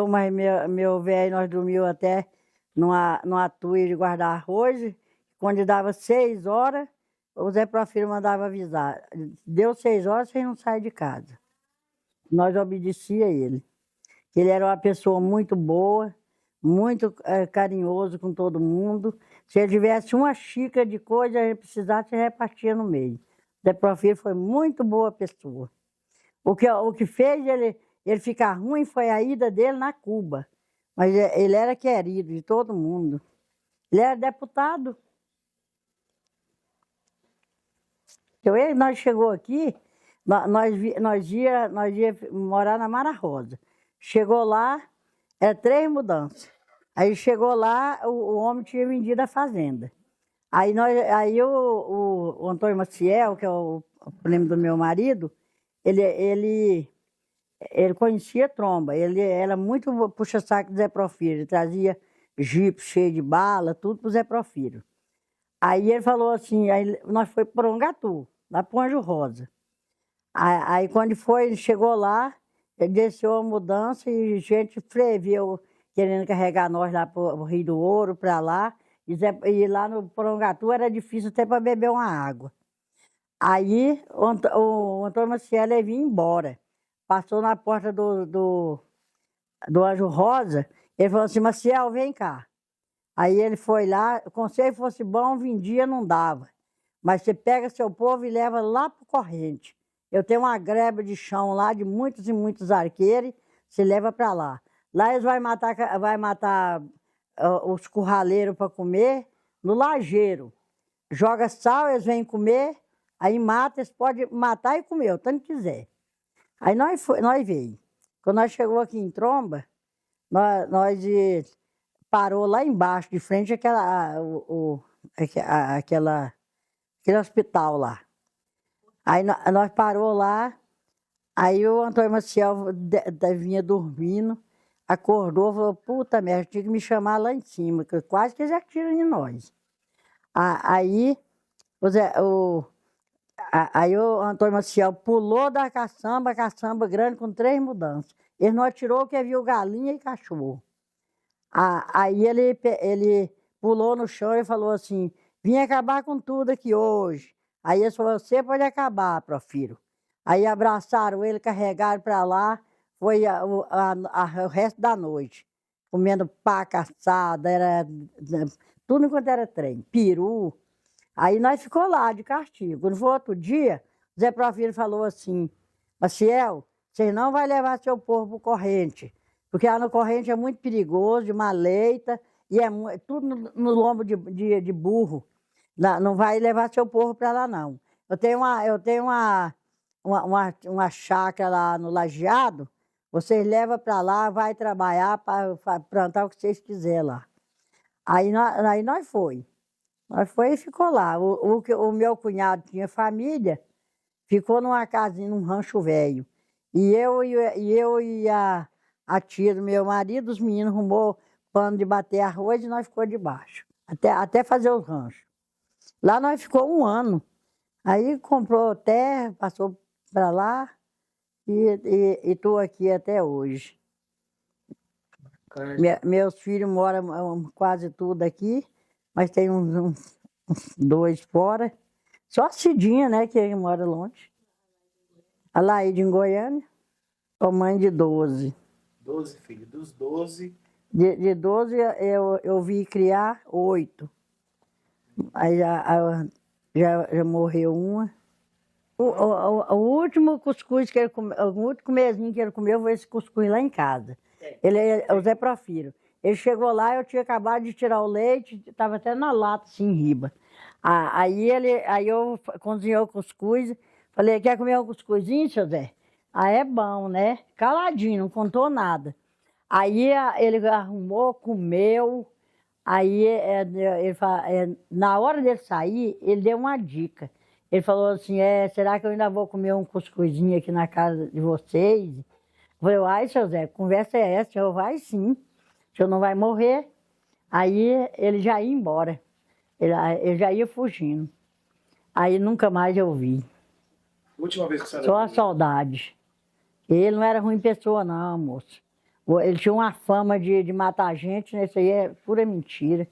Mas meu velho, nós dormíamos até numa tuia de guardar arroz. Quando dava 6 horas, o Zé Profiro mandava avisar. Deu 6 horas, você não sai de casa. Nós obedecia a ele. Ele era uma pessoa muito boa, muito carinhoso com todo mundo. Se ele tivesse uma xícara de coisa, ele precisasse, repartia no meio. Zé Profiro foi muito boa pessoa. O que fez ele ficar ruim foi a ida dele na Cuba. Mas ele era querido de todo mundo. Ele era deputado. Nós chegou aqui, nós ia morar na Mara Rosa. Chegou lá, era 3 mudanças. Aí chegou lá, o homem tinha vendido a fazenda. Aí o Antônio Maciel, que é o primo do meu marido, ele conhecia Tromba. Ele era muito puxa-saco do Zé Profiro. Ele trazia jipe cheio de bala, tudo para o Zé Profiro. Aí ele falou assim, nós fomos para Porongatu, lá para o Anjo Rosa. Aí quando ele chegou lá, ele desceu a mudança e gente freviu, querendo carregar nós lá para o Rio do Ouro, para lá. E lá no Porongatu era difícil até para beber uma água. Aí o Antônio Maciel vinha embora. Passou na porta do Anjo Rosa, ele falou assim, Maciel, vem cá. Aí ele foi lá, o conselho fosse bom, vendia, não dava. Mas você pega seu povo e leva lá para Corrente. Eu tenho uma greba de chão lá de muitos e muitos arqueiros, você leva para lá. Lá eles vai matar os curraleiros para comer no lajeiro. Joga sal, eles vêm comer, aí mata, eles podem matar e comer, o tanto que quiser. Aí nós veio. Quando nós chegamos aqui em Tromba, nós parou lá embaixo, de frente aquele hospital lá. Aí nós parou lá, aí o Antônio Maciel vinha dormindo, acordou, falou, puta merda, tinha que me chamar lá em cima, que quase que eles atiram em nós. Aí o Antônio Maciel pulou da caçamba grande com 3 mudanças. Ele não atirou porque viu galinha e cachorro. Aí ele pulou no chão e falou assim, vim acabar com tudo aqui hoje. Aí ele falou, você pode acabar, Profiro. Aí abraçaram ele, carregaram para lá, foi o resto da noite, comendo paca assada, era tudo enquanto era trem, peru. Aí nós ficou lá de castigo. Quando foi outro dia, Zé Profiro falou assim, Maciel, você não vai levar seu povo para Corrente, porque lá no Corrente é muito perigoso, de maleita, e é tudo no lombo de burro. Não vai levar seu povo para lá, não. Eu tenho uma chácara lá no Lajeado, vocês levam para lá, vai trabalhar para plantar o que vocês quiserem lá. Aí nós foi. Nós foi e ficou lá. O meu cunhado tinha família, ficou numa casinha, num rancho velho. E eu e a tia do meu marido, os meninos arrumou pano de bater arroz e nós ficou debaixo, até fazer os ranchos. Lá nós ficou 1 ano. Aí comprou terra, passou para lá e estou aqui até hoje. Meus filhos moram quase tudo aqui, mas tem uns 2 fora. Só a Cidinha, né, que mora longe. A Laíde em Goiânia, sou mãe de 12. 12 filhos, dos 12... De 12 eu vi criar 8. Aí já morreu uma. O último cuscuz que ele comeu, o último mesinho que ele comeu foi esse cuscuz lá em casa. Ele é o Zé Profiro. Ele chegou lá, eu tinha acabado de tirar o leite, estava até na lata, assim, em riba. Aí eu cozinhei o cuscuz, falei, quer comer um cuscuzinho, seu Zé? É bom, né? Caladinho, não contou nada. Aí ele arrumou, comeu, aí na hora dele sair, ele deu uma dica. Ele falou assim, será que eu ainda vou comer um cuscuzinho aqui na casa de vocês? Eu falei, ai, seu Zé, conversa é essa? Eu, vai sim, o senhor não vai morrer. Aí ele já ia embora, ele já ia fugindo. Aí nunca mais eu vi. Última vez que você Só a saudade. Ele não era ruim pessoa não, moço. Ele tinha uma fama de matar gente, né? Isso aí é pura mentira.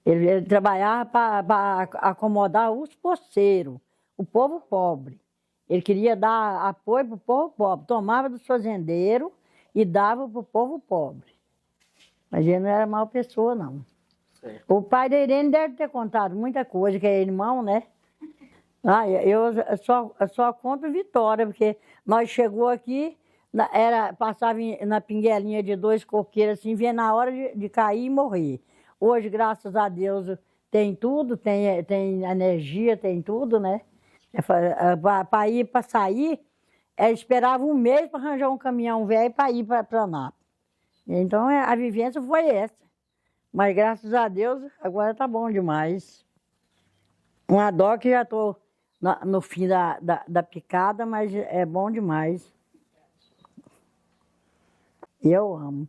Ele trabalhava para acomodar os poceiros, o povo pobre. Ele queria dar apoio para o povo pobre. Tomava dos fazendeiros e dava para o povo pobre. Mas ele não era mal pessoa, não. Certo. O pai da Irene deve ter contado muita coisa, que é irmão, né? Eu só conto vitória, porque nós chegou aqui, passava na pinguelinha de 2 coqueiros, assim, vinha na hora de cair e morrer. Hoje, graças a Deus, tem tudo, tem energia, tem tudo, né? Para sair, esperava 1 mês para arranjar um caminhão velho para ir para Anápolis. Então, a vivência foi essa. Mas, graças a Deus, agora tá bom demais. Uma dó que já estou no fim da picada, mas é bom demais. Eu amo.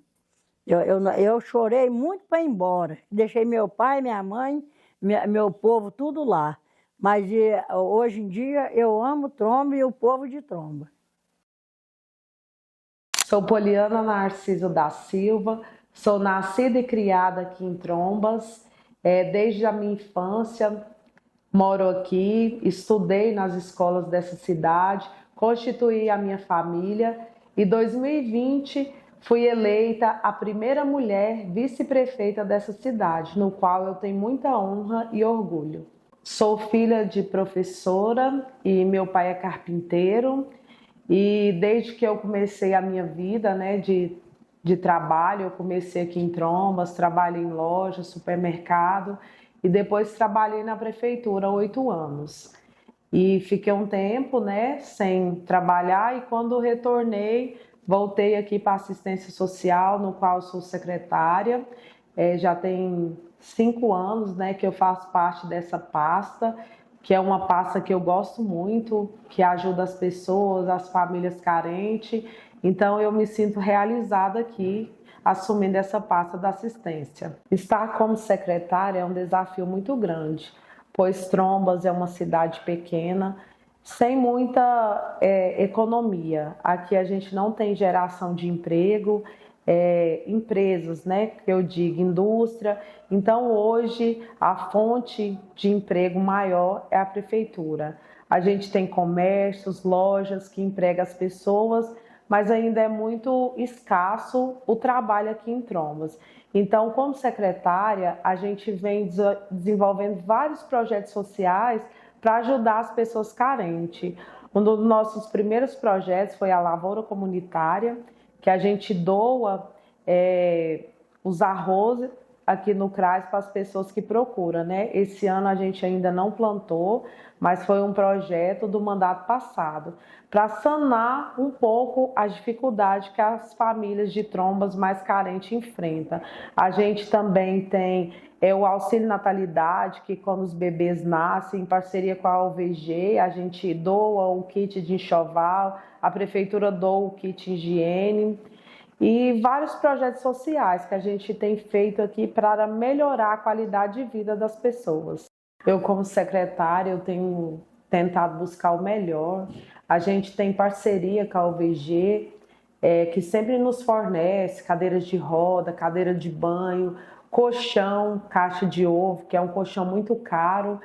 Eu chorei muito para ir embora. Deixei meu pai, minha mãe, meu povo, tudo lá. Mas hoje em dia eu amo Tromba e o povo de Tromba. Sou Poliana Narciso da Silva, sou nascida e criada aqui em Trombas. Desde a minha infância moro aqui, estudei nas escolas dessa cidade, constituí a minha família e em 2020 fui eleita a primeira mulher vice-prefeita dessa cidade, no qual eu tenho muita honra e orgulho. Sou filha de professora e meu pai é carpinteiro. E desde que eu comecei a minha vida, né, de trabalho, eu comecei aqui em Trombas, trabalhei em loja, supermercado e depois trabalhei na prefeitura há 8 anos. E fiquei um tempo, né, sem trabalhar e quando retornei, voltei aqui para assistência social, no qual sou secretária. Já tem 5 anos, né, que eu faço parte dessa pasta, que é uma pasta que eu gosto muito, que ajuda as pessoas, as famílias carentes. Então eu me sinto realizada aqui, assumindo essa pasta da assistência. Estar como secretária é um desafio muito grande, pois Trombas é uma cidade pequena, sem muita economia. Aqui a gente não tem geração de emprego, empresas, né, que eu digo, indústria. Então hoje a fonte de emprego maior é a prefeitura. A gente tem comércios, lojas que empregam as pessoas, mas ainda é muito escasso o trabalho aqui em Trombas. Então, como secretária, a gente vem desenvolvendo vários projetos sociais para ajudar as pessoas carentes. Um dos nossos primeiros projetos foi a Lavoura Comunitária, que a gente doa os arroz aqui no CRAS para as pessoas que procuram, né? Esse ano a gente ainda não plantou, mas foi um projeto do mandato passado, para sanar um pouco as dificuldades que as famílias de Trombas mais carentes enfrentam. A gente também tem o auxílio natalidade, que quando os bebês nascem, em parceria com a UVG, a gente doa o kit de enxoval, a prefeitura doa o kit higiene, e vários projetos sociais que a gente tem feito aqui para melhorar a qualidade de vida das pessoas. Eu, como secretária, eu tenho tentado buscar o melhor. A gente tem parceria com a UVG, que sempre nos fornece cadeiras de roda, cadeira de banho, colchão, caixa de ovo, que é um colchão muito caro.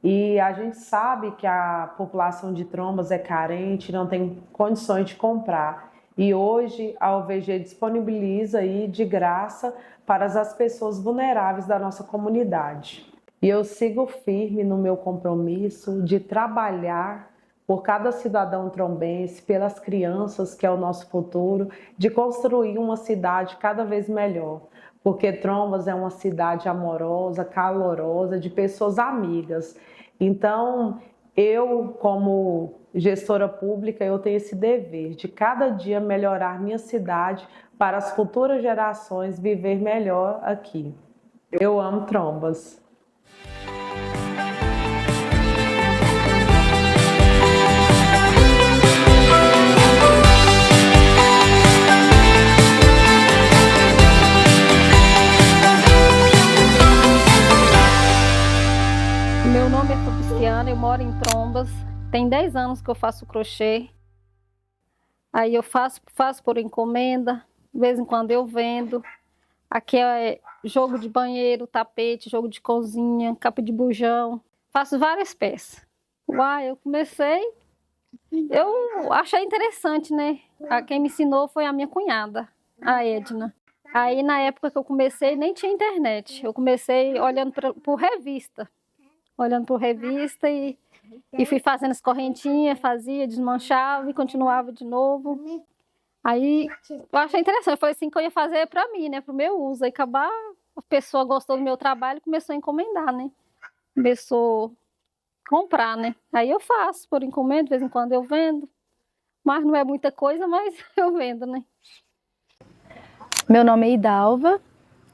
E a gente sabe que a população de Trombas é carente, não tem condições de comprar. E hoje a UVG disponibiliza aí de graça para as pessoas vulneráveis da nossa comunidade. E eu sigo firme no meu compromisso de trabalhar por cada cidadão trombense, pelas crianças, que é o nosso futuro, de construir uma cidade cada vez melhor. Porque Trombas é uma cidade amorosa, calorosa, de pessoas amigas. Então, eu, como gestora pública, eu tenho esse dever de cada dia melhorar minha cidade para as futuras gerações viver melhor aqui. Eu amo Trombas. Meu nome é Fabriciana, eu moro em Trombas. Tem 10 anos que eu faço crochê. Aí eu faço por encomenda, de vez em quando eu vendo. Aqui é jogo de banheiro, tapete, jogo de cozinha, capa de bujão. Faço várias peças. Eu comecei, eu achei interessante, né? Quem me ensinou foi a minha cunhada, a Edna. Aí na época que eu comecei nem tinha internet. Eu comecei olhando por revista. Olhando por revista e fui fazendo as correntinhas, fazia, desmanchava e continuava de novo. Aí eu achei interessante, foi assim que eu ia fazer para mim, né, para o meu uso. Aí acabar, a pessoa gostou do meu trabalho e começou a encomendar, né? Começou a comprar, né? Aí eu faço por encomenda, de vez em quando eu vendo. Mas não é muita coisa, mas eu vendo, né? Meu nome é Idalva.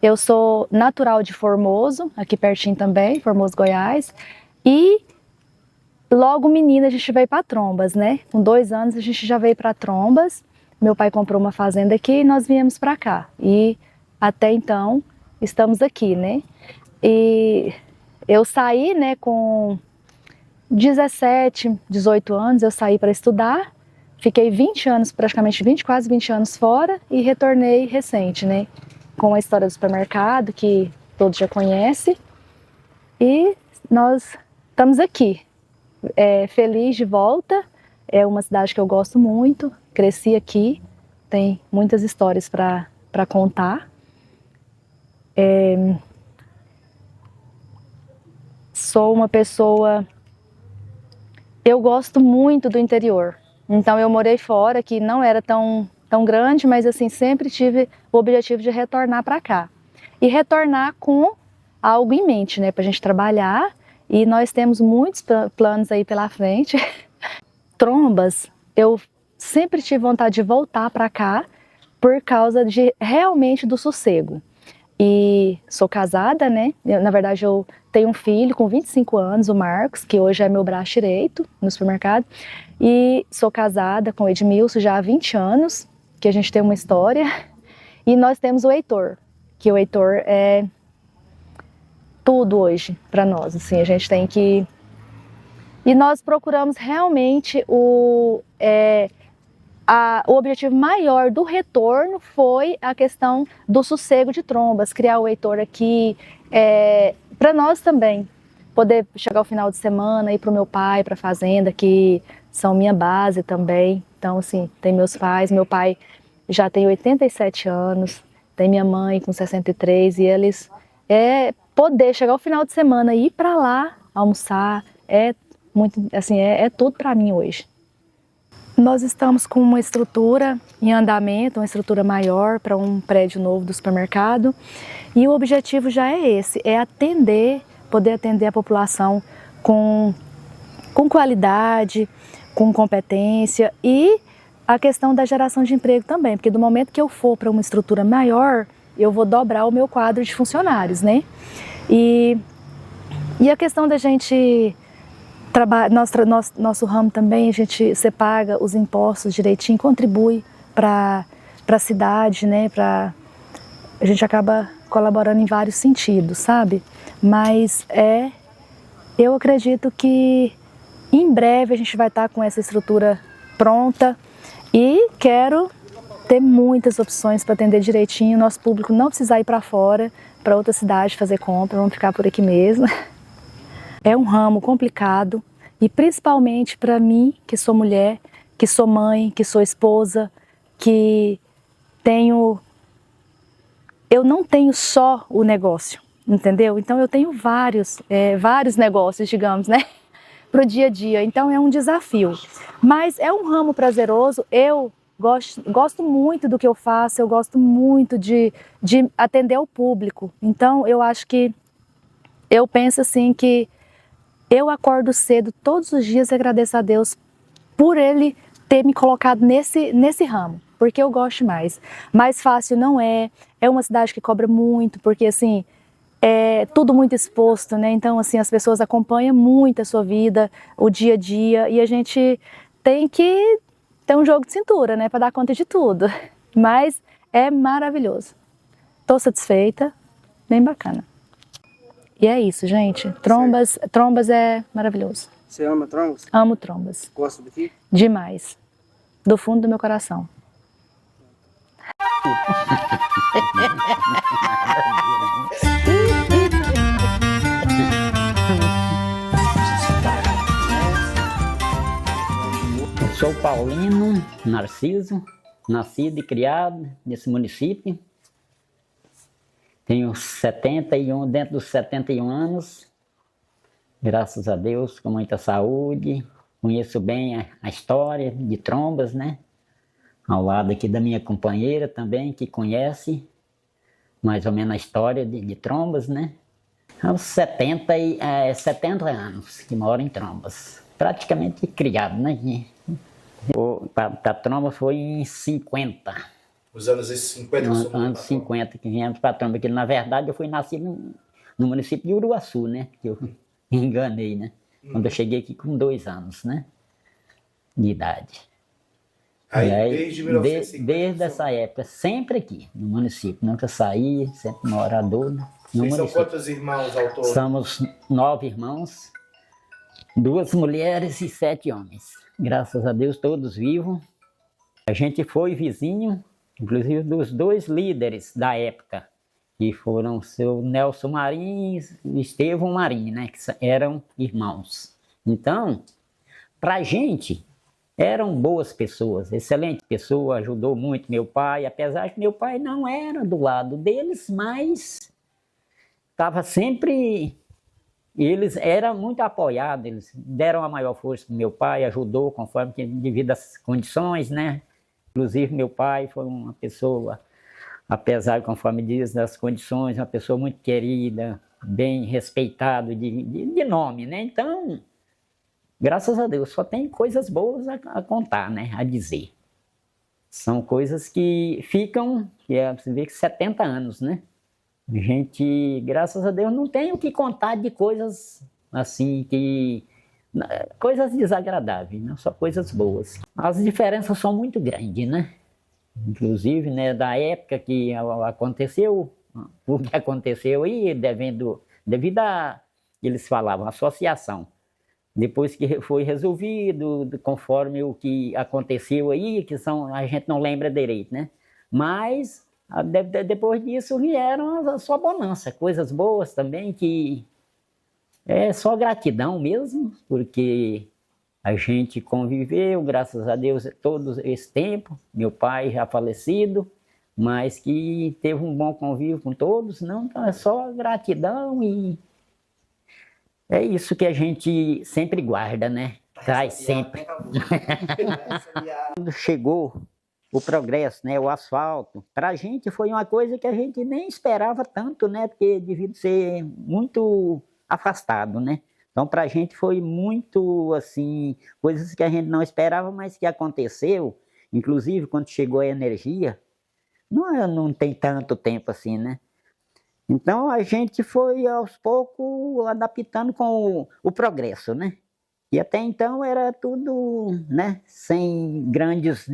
Eu sou natural de Formoso, aqui pertinho também, Formoso, Goiás. E logo menina a gente veio para Trombas, né? Com 2 anos a gente já veio para Trombas. Meu pai comprou uma fazenda aqui e nós viemos para cá. E até então estamos aqui, né? E eu saí, né, com 17, 18 anos, eu saí para estudar. Fiquei 20 anos, praticamente 20, quase 20 anos fora e retornei recente, né? Com a história do supermercado, que todos já conhecem. E nós estamos aqui, feliz de volta. É uma cidade que eu gosto muito, cresci aqui, tem muitas histórias para contar. sou uma pessoa... Eu gosto muito do interior. Então eu morei fora, que não era tão grande, mas assim, sempre tive o objetivo de retornar para cá. E retornar com algo em mente, né, para a gente trabalhar, e nós temos muitos planos aí pela frente. Trombas, eu sempre tive vontade de voltar para cá por causa realmente do sossego. E sou casada, né, na verdade eu tenho um filho com 25 anos, o Marcos, que hoje é meu braço direito no supermercado, e sou casada com o Edmilson já há 20 anos, que a gente tem uma história, e nós temos o Heitor, que o Heitor é tudo hoje para nós, assim, a gente tem que... E nós procuramos realmente o objetivo maior do retorno foi a questão do sossego de Trombas, criar o Heitor aqui, para nós também, poder chegar ao final de semana, ir para o meu pai, para a fazenda, que são minha base também. Então, assim, tem meus pais, meu pai já tem 87 anos, tem minha mãe com 63, e eles, poder chegar ao final de semana e ir para lá, almoçar, muito, assim, é tudo para mim hoje. Nós estamos com uma estrutura em andamento, uma estrutura maior para um prédio novo do supermercado, e o objetivo já é esse, poder atender a população com qualidade, com competência, e a questão da geração de emprego também, porque do momento que eu for para uma estrutura maior, eu vou dobrar o meu quadro de funcionários, né? E a questão da gente nosso ramo também, você paga os impostos direitinho, contribui para a cidade, né? A gente acaba colaborando em vários sentidos, sabe? Mas eu acredito que em breve a gente vai estar com essa estrutura pronta e quero ter muitas opções para atender direitinho, nosso público não precisar ir para fora, para outra cidade fazer compra, vamos ficar por aqui mesmo. É um ramo complicado e principalmente para mim, que sou mulher, que sou mãe, que sou esposa, que eu não tenho só o negócio, entendeu? Então eu tenho vários negócios, digamos, né? Para o dia a dia, então é um desafio. Mas é um ramo prazeroso, eu gosto muito do que eu faço, eu gosto muito de atender o público. Então eu acho que, eu penso assim que eu acordo cedo todos os dias e agradeço a Deus por Ele ter me colocado nesse ramo, porque eu gosto mais. Mais fácil não é uma cidade que cobra muito, porque assim, é tudo muito exposto, né? Então assim, as pessoas acompanham muito a sua vida, o dia a dia, e a gente tem que ter um jogo de cintura, né? Para dar conta de tudo. Mas é maravilhoso. Estou satisfeita, bem bacana. E é isso, gente. Trombas é maravilhoso. Você ama Trombas? Amo Trombas. Gosta daqui? Demais. Do fundo do meu coração. Eu sou Paulino Narciso, nascido e criado nesse município. Tenho 71, dentro dos 71 anos, graças a Deus, com muita saúde. Conheço bem a história de Trombas, né? Ao lado aqui da minha companheira também, que conhece mais ou menos a história de Trombas, né? Aos 70 anos que moro em Trombas. Praticamente criado, né? Para Trombas foi em 50. Os anos 50? Anos 50 que viemos para Trombas, porque na verdade eu fui nascido no município de Uruaçu, né? Que eu enganei, né? Quando eu cheguei aqui com 2 anos, né? De idade. Aí, desde 1950? Desde essa época, sempre aqui no município. Nunca saí, sempre morador no município. São quantos irmãos ao todo? Somos 9 irmãos, 2 mulheres e 7 homens. Graças a Deus, todos vivos. A gente foi vizinho, inclusive dos 2 líderes da época, que foram o seu Nelson Marim e Estevão Marim, né, que eram irmãos. Então, pra gente, eram boas pessoas, excelente pessoa, ajudou muito meu pai, apesar que meu pai não era do lado deles, mas estava sempre E eles eram muito apoiados, eles deram a maior força para meu pai, ajudou conforme que devido às condições, né? Inclusive meu pai foi uma pessoa, apesar, conforme diz, das condições, uma pessoa muito querida, bem respeitado de nome, né? Então, graças a Deus, só tem coisas boas a contar, né? A dizer. São coisas que ficam, você vê que 70 anos, né? A gente, graças a Deus, não tem o que contar de coisas assim, coisas desagradáveis, não só coisas boas. As diferenças são muito grandes, né? Inclusive, né, da época que aconteceu, o que aconteceu aí, devido a, eles falavam, associação. Depois que foi resolvido, conforme o que aconteceu aí, a gente não lembra direito, né? Mas depois disso vieram a sua bonança, coisas boas também, que é só gratidão mesmo, porque a gente conviveu, graças a Deus, todo esse tempo. Meu pai já falecido, mas que teve um bom convívio com todos, não, então é só gratidão e é isso que a gente sempre guarda, né? Traz sempre. Quando chegou o progresso, né, o asfalto, para a gente foi uma coisa que a gente nem esperava tanto, né, porque devido ser muito afastado, né? Então, para a gente foi muito, assim, coisas que a gente não esperava, mas que aconteceu. Inclusive, quando chegou a energia, não tem tanto tempo assim, né? Então, a gente foi, aos poucos, adaptando com o progresso, né? E até então era tudo, né, sem grandes,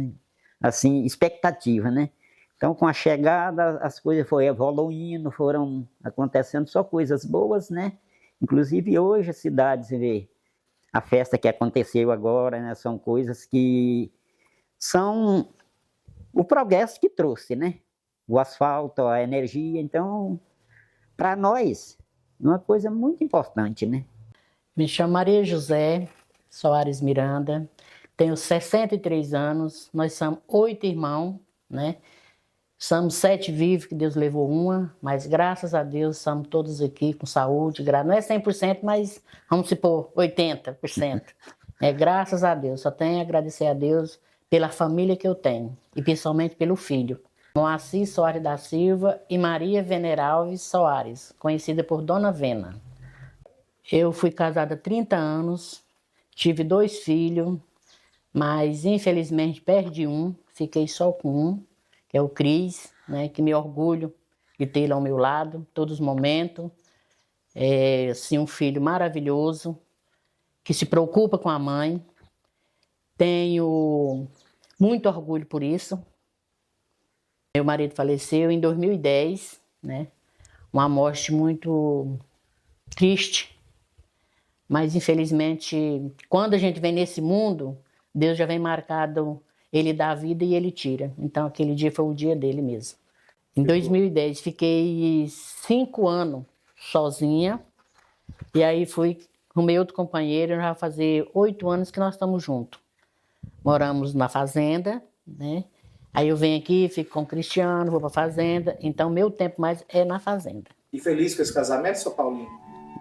assim, expectativas, né? Então, com a chegada, as coisas foram evoluindo, foram acontecendo só coisas boas, né? Inclusive, hoje, a cidade, você vê, a festa que aconteceu agora, né, são coisas que são o progresso que trouxe, né? O asfalto, a energia, então, para nós, uma coisa muito importante, né? Me chamo Maria José Soares Miranda, tenho 63 anos, nós somos 8 irmãos, né? Somos 7 vivos, que Deus levou uma, mas graças a Deus estamos todos aqui com saúde, não é 100%, mas vamos supor 80%. Graças a Deus, só tenho a agradecer a Deus pela família que eu tenho, e principalmente pelo filho. Moacir Soares da Silva e Maria Veneralves Soares, conhecida por Dona Vena. Eu fui casada há 30 anos, tive 2 filhos, mas infelizmente perdi um, fiquei só com um, que é o Cris, né, que me orgulho de ter ele ao meu lado, todos os momentos. É assim, um filho maravilhoso, que se preocupa com a mãe. Tenho muito orgulho por isso. Meu marido faleceu em 2010, né, uma morte muito triste, mas infelizmente, quando a gente vem nesse mundo, Deus já vem marcado, ele dá a vida e ele tira. Então aquele dia foi o dia dele mesmo. Em 2010 fiquei 5 anos sozinha, e aí arrumei outro companheiro, já vai fazer 8 anos que nós estamos juntos. Moramos na fazenda, né? Aí eu venho aqui, fico com o Cristiano, vou para a fazenda, então meu tempo mais é na fazenda. E feliz com esse casamento, seu Paulinho?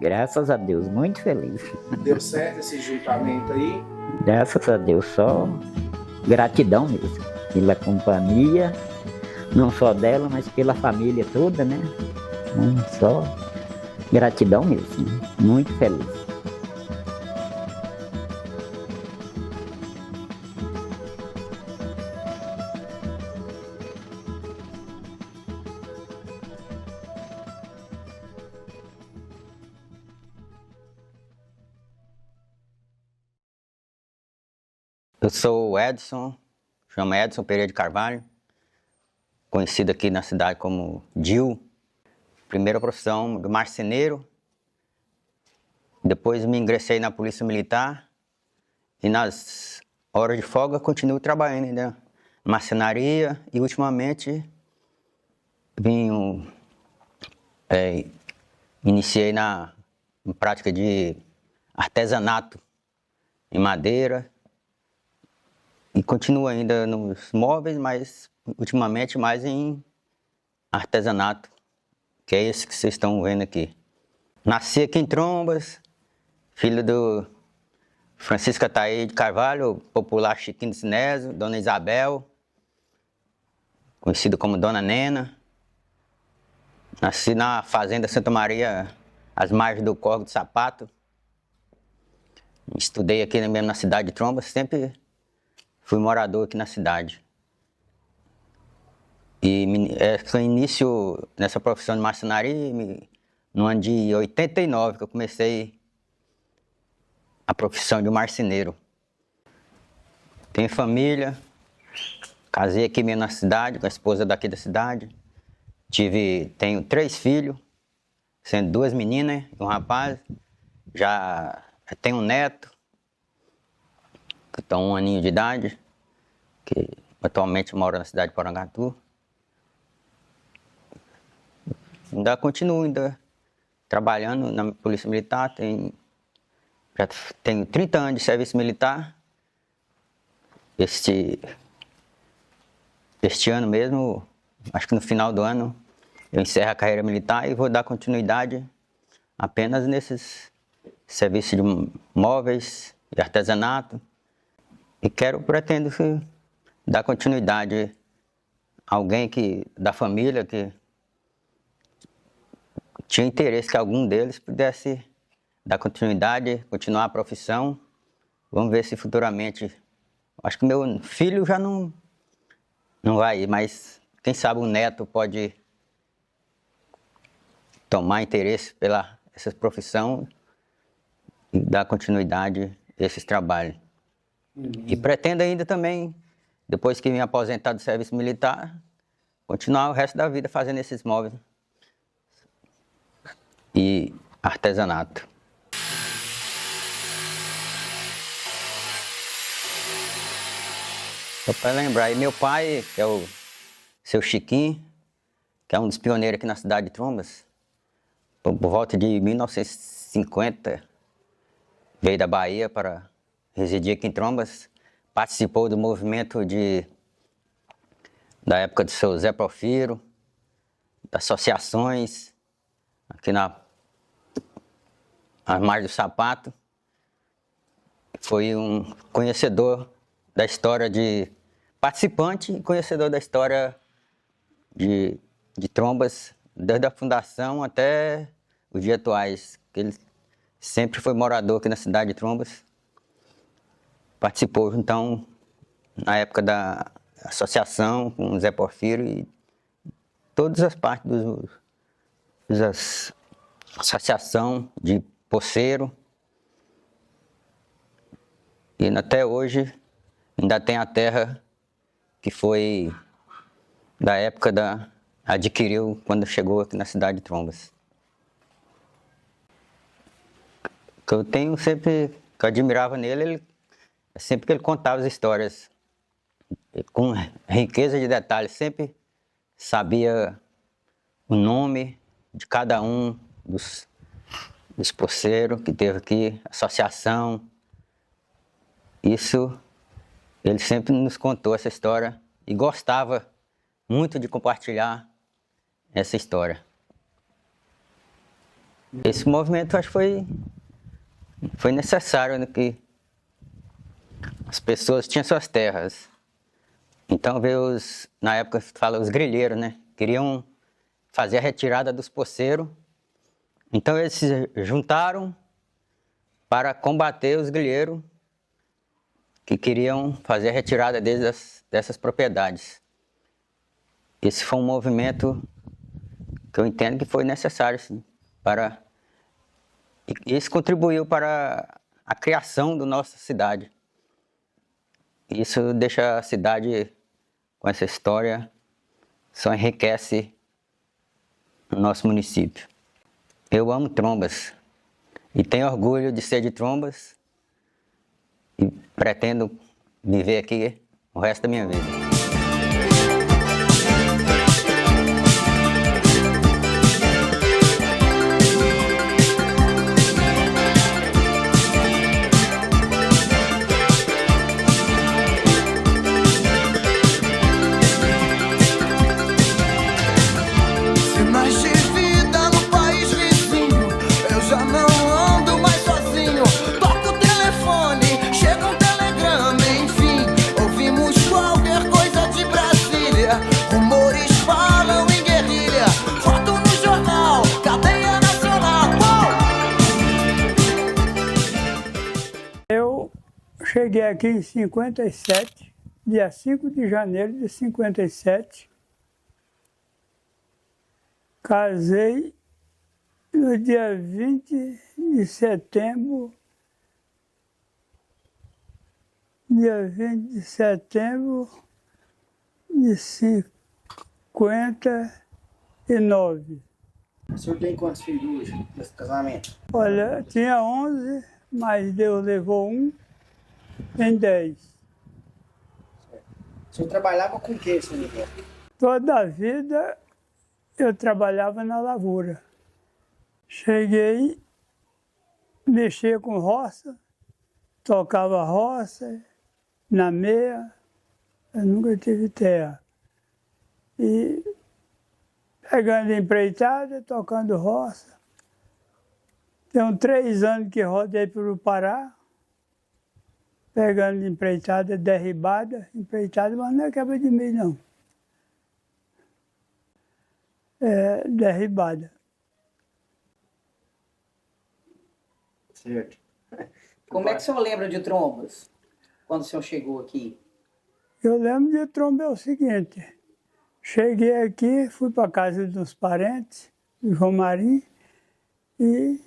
Graças a Deus, muito feliz. Deu certo esse juntamento aí? Graças a Deus, só gratidão mesmo, pela companhia, não só dela, mas pela família toda, né? Só gratidão mesmo, muito feliz. Eu sou o Edson, chamo Edson Pereira de Carvalho, conhecido aqui na cidade como Dil. Primeira profissão do marceneiro, depois me ingressei na Polícia Militar e nas horas de folga continuo trabalhando ainda na marcenaria e ultimamente iniciei na prática de artesanato em madeira. E continuo ainda nos móveis, mas ultimamente mais em artesanato, que é esse que vocês estão vendo aqui. Nasci aqui em Trombas, filho do Francisco Ataíde de Carvalho, popular Chiquinho de Sinésio, Dona Isabel, conhecido como Dona Nena. Nasci na Fazenda Santa Maria, às margens do Córrego do Sapato. Estudei aqui mesmo na cidade de Trombas, sempre fui morador aqui na cidade. E foi início nessa profissão de marcenaria no ano de 89, que eu comecei a profissão de marceneiro. Tenho família, casei aqui mesmo na cidade, com a esposa daqui da cidade. Tenho 3 filhos, sendo 2 meninas e um rapaz. Já tenho um neto, que está 1 aninho de idade, que atualmente mora na cidade de Porangatu. Ainda continuo trabalhando na Polícia Militar, já tenho 30 anos de serviço militar. Este ano mesmo, acho que no final do ano, eu encerro a carreira militar e vou dar continuidade apenas nesses serviços de móveis e artesanato. E pretendo dar continuidade a alguém da família que tinha interesse que algum deles pudesse dar continuidade, continuar a profissão. Vamos ver se futuramente... Acho que meu filho já não vai ir, mas quem sabe o neto pode tomar interesse pela essa profissão e dar continuidade a esses trabalhos. E pretendo ainda também, depois que me aposentar do serviço militar, continuar o resto da vida fazendo esses móveis e artesanato. Só para lembrar, e meu pai, que é o seu Chiquinho, que é um dos pioneiros aqui na cidade de Trombas, por volta de 1950, veio da Bahia para residir aqui em Trombas, participou do movimento da época do seu Zé Porfiro, das associações, aqui na margem do Sapato. Foi um conhecedor da história participante e conhecedor da história de Trombas, desde a fundação até os dias atuais, que ele sempre foi morador aqui na cidade de Trombas. Participou, então, na época da associação com o Zé Porfiro e todas as partes da associação de poceiro. E até hoje ainda tem a terra que foi da época adquiriu quando chegou aqui na cidade de Trombas. O que eu tenho sempre, que eu admirava nele, sempre que ele contava as histórias com riqueza de detalhes, sempre sabia o nome de cada um dos poceiros que teve aqui, associação. Isso, ele sempre nos contou essa história e gostava muito de compartilhar essa história. Esse movimento, acho que foi necessário, né, que as pessoas tinham suas terras. Então veio na época fala os grileiros, né? Queriam fazer a retirada dos poceiros. Então eles se juntaram para combater os grileiros que queriam fazer a retirada dessas propriedades. Esse foi um movimento que eu entendo que foi necessário, sim, e isso contribuiu para a criação da nossa cidade. Isso deixa a cidade com essa história, só enriquece o nosso município. Eu amo Trombas e tenho orgulho de ser de Trombas e pretendo viver aqui o resto da minha vida. Nasci vida no país vizinho, eu cheguei aqui em 57, dia 5 de janeiro de 57. Casei no dia 20 de setembro, de 59. O senhor tem quantos filhos hoje, desse casamento? Olha, tinha 11, mas Deus levou um, tem 10. O senhor trabalhava com o que, seu Miguel? Toda a vida eu trabalhava na lavoura. Cheguei, mexia com roça, tocava roça, na meia, eu nunca tive terra. E pegando empreitada, tocando roça. Tenho 3 anos que rodei pelo Pará, pegando empreitada, derribada, empreitada, mas não é quebra de milho, não. É derribada. Certo. Como é que o senhor lembra de Trombas, quando o senhor chegou aqui? Eu lembro de Trombas é o seguinte, cheguei aqui, fui para casa dos parentes, do João Marinho, e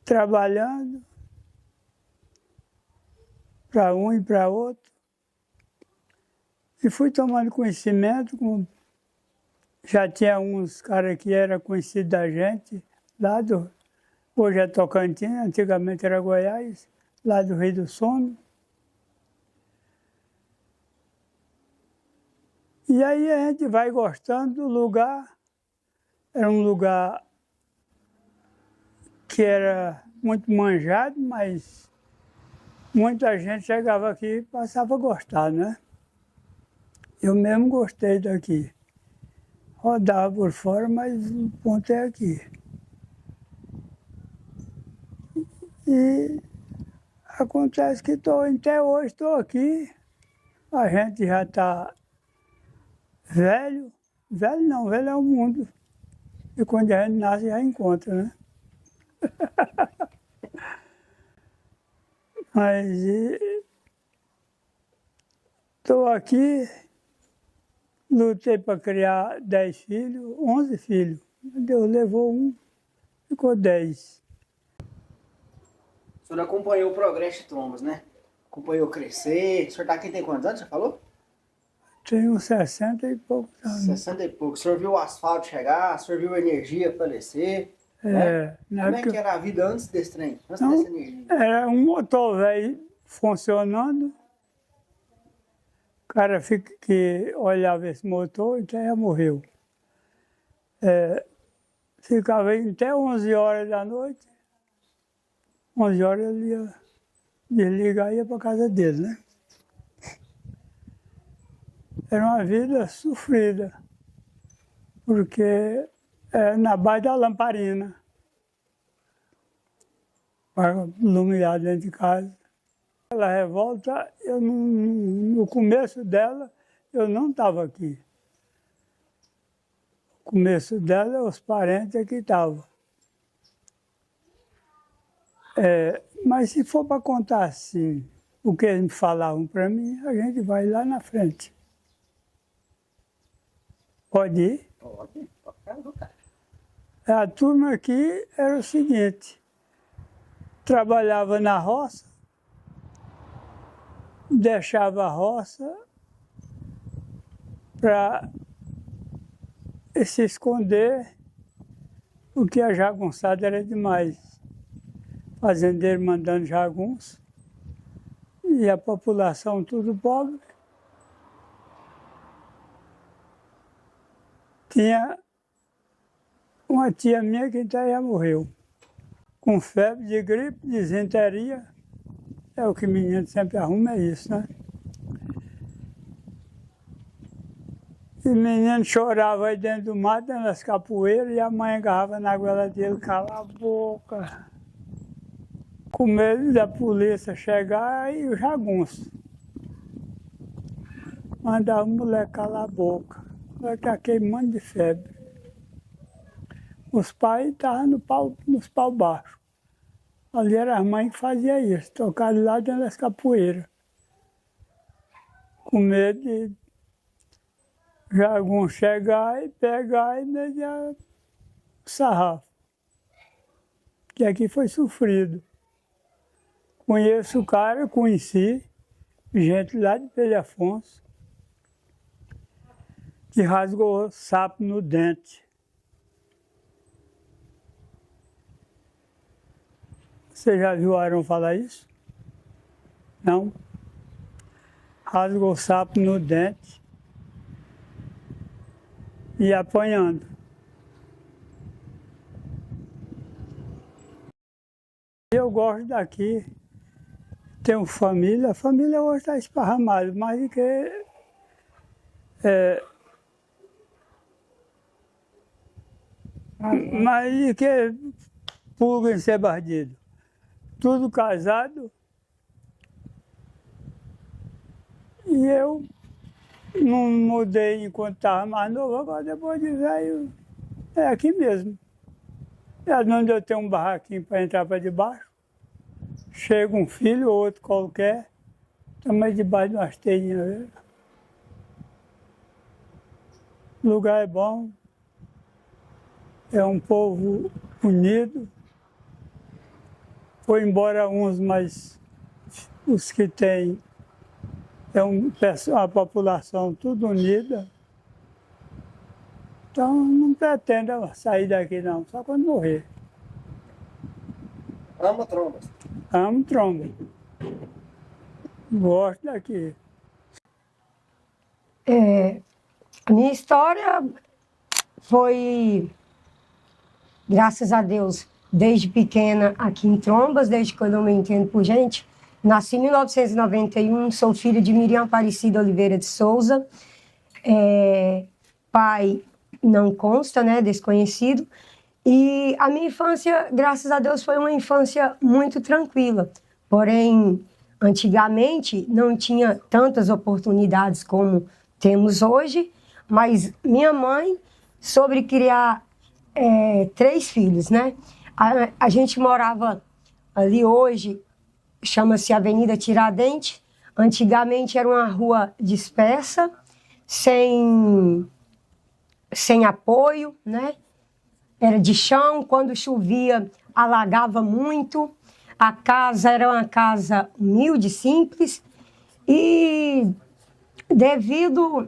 trabalhando para um e para outro. E fui tomando conhecimento, já tinha uns caras que eram conhecidos da gente, lá hoje é Tocantins, antigamente era Goiás, lá do Rio do Sono. E aí a gente vai gostando do lugar. Era um lugar que era muito manjado, mas muita gente chegava aqui e passava a gostar, né? Eu mesmo gostei daqui. Rodava por fora, mas o ponto é aqui. E acontece que até hoje estou aqui. A gente já está velho. Velho não, velho é o mundo. E quando a gente nasce, já encontra, né? Mas estou aqui, lutei para criar 10 filhos, 11 filhos. Deus levou um, ficou 10. O senhor acompanhou o progresso de Trombas, né? Acompanhou crescer. O senhor está aqui tem quantos anos, você falou? Tenho 60 e poucos anos. 60 e poucos. O senhor viu o asfalto chegar, o senhor viu a energia aparecer. É, né? Como é que era a vida antes desse trem? Antes então, dessa energia? era um motor velho funcionando. O cara que olhava esse motor, então já morreu. Ficava aí até 11 horas da noite. 11 horas ele ia desligar e ia para casa dele, né? Era uma vida sofrida, porque na base da lamparina, para iluminar dentro de casa. Aquela revolta, no começo dela, eu não estava aqui. No começo dela, os parentes é que estavam. Mas se for para contar assim, o que eles falavam para mim, a gente vai lá na frente. Pode ir? Pode ficar à vontade. A turma aqui era o seguinte, trabalhava na roça, deixava a roça para se esconder, porque a jagunçada era demais. Fazendeiro mandando jagunço, e a população tudo pobre. Tinha uma tia minha que até já morreu, com febre de gripe, disenteria. É o que menino sempre arruma, é isso, né? E o menino chorava aí dentro do mato, nas capoeiras, e a mãe agarrava na goela dele, cala a boca. Com medo da polícia chegar e o jagunço. Mandava o moleque calar a boca. O moleque tá queimando de febre. Os pais estavam nos pau baixos. Ali era as mães que faziam isso, tocar lá dentro das capoeiras. Com medo de já algum chegar e pegar e mediar o sarrafo. Que aqui foi sofrido. Conheço o cara, conheci gente lá de Pedro Afonso que rasgou sapo no dente. Você já viu o Arão falar isso? Não? Rasgou sapo no dente e apanhando. Eu gosto daqui, tenho família, a família hoje está esparramada, mais do que mais do que pulga em ser bandido. Tudo casado. E eu não mudei enquanto estava mais novo, agora depois de velho, é aqui mesmo. É onde eu tenho um barraquinho para entrar para debaixo. Chega um filho ou outro qualquer, também debaixo de umas telhinhas. O lugar é bom, é um povo unido. Foi embora uns, mas os que tem é uma população tudo unida. Então não pretendo sair daqui não, só quando morrer. Ama Trombas? Amo Trombas. Gosto daqui. A minha história foi, graças a Deus, desde pequena aqui em Trombas, desde quando eu me entendo por gente. Nasci em 1991, sou filha de Miriam Aparecida Oliveira de Souza. Pai não consta, né, desconhecido. E a minha infância, graças a Deus, foi uma infância muito tranquila. Porém, antigamente não tinha tantas oportunidades como temos hoje, mas minha mãe soube criar 3 filhos, né? A gente morava ali hoje, chama-se Avenida Tiradentes. Antigamente era uma rua dispersa, sem apoio, né? Era de chão, quando chovia alagava muito. A casa era uma casa humilde, simples. E devido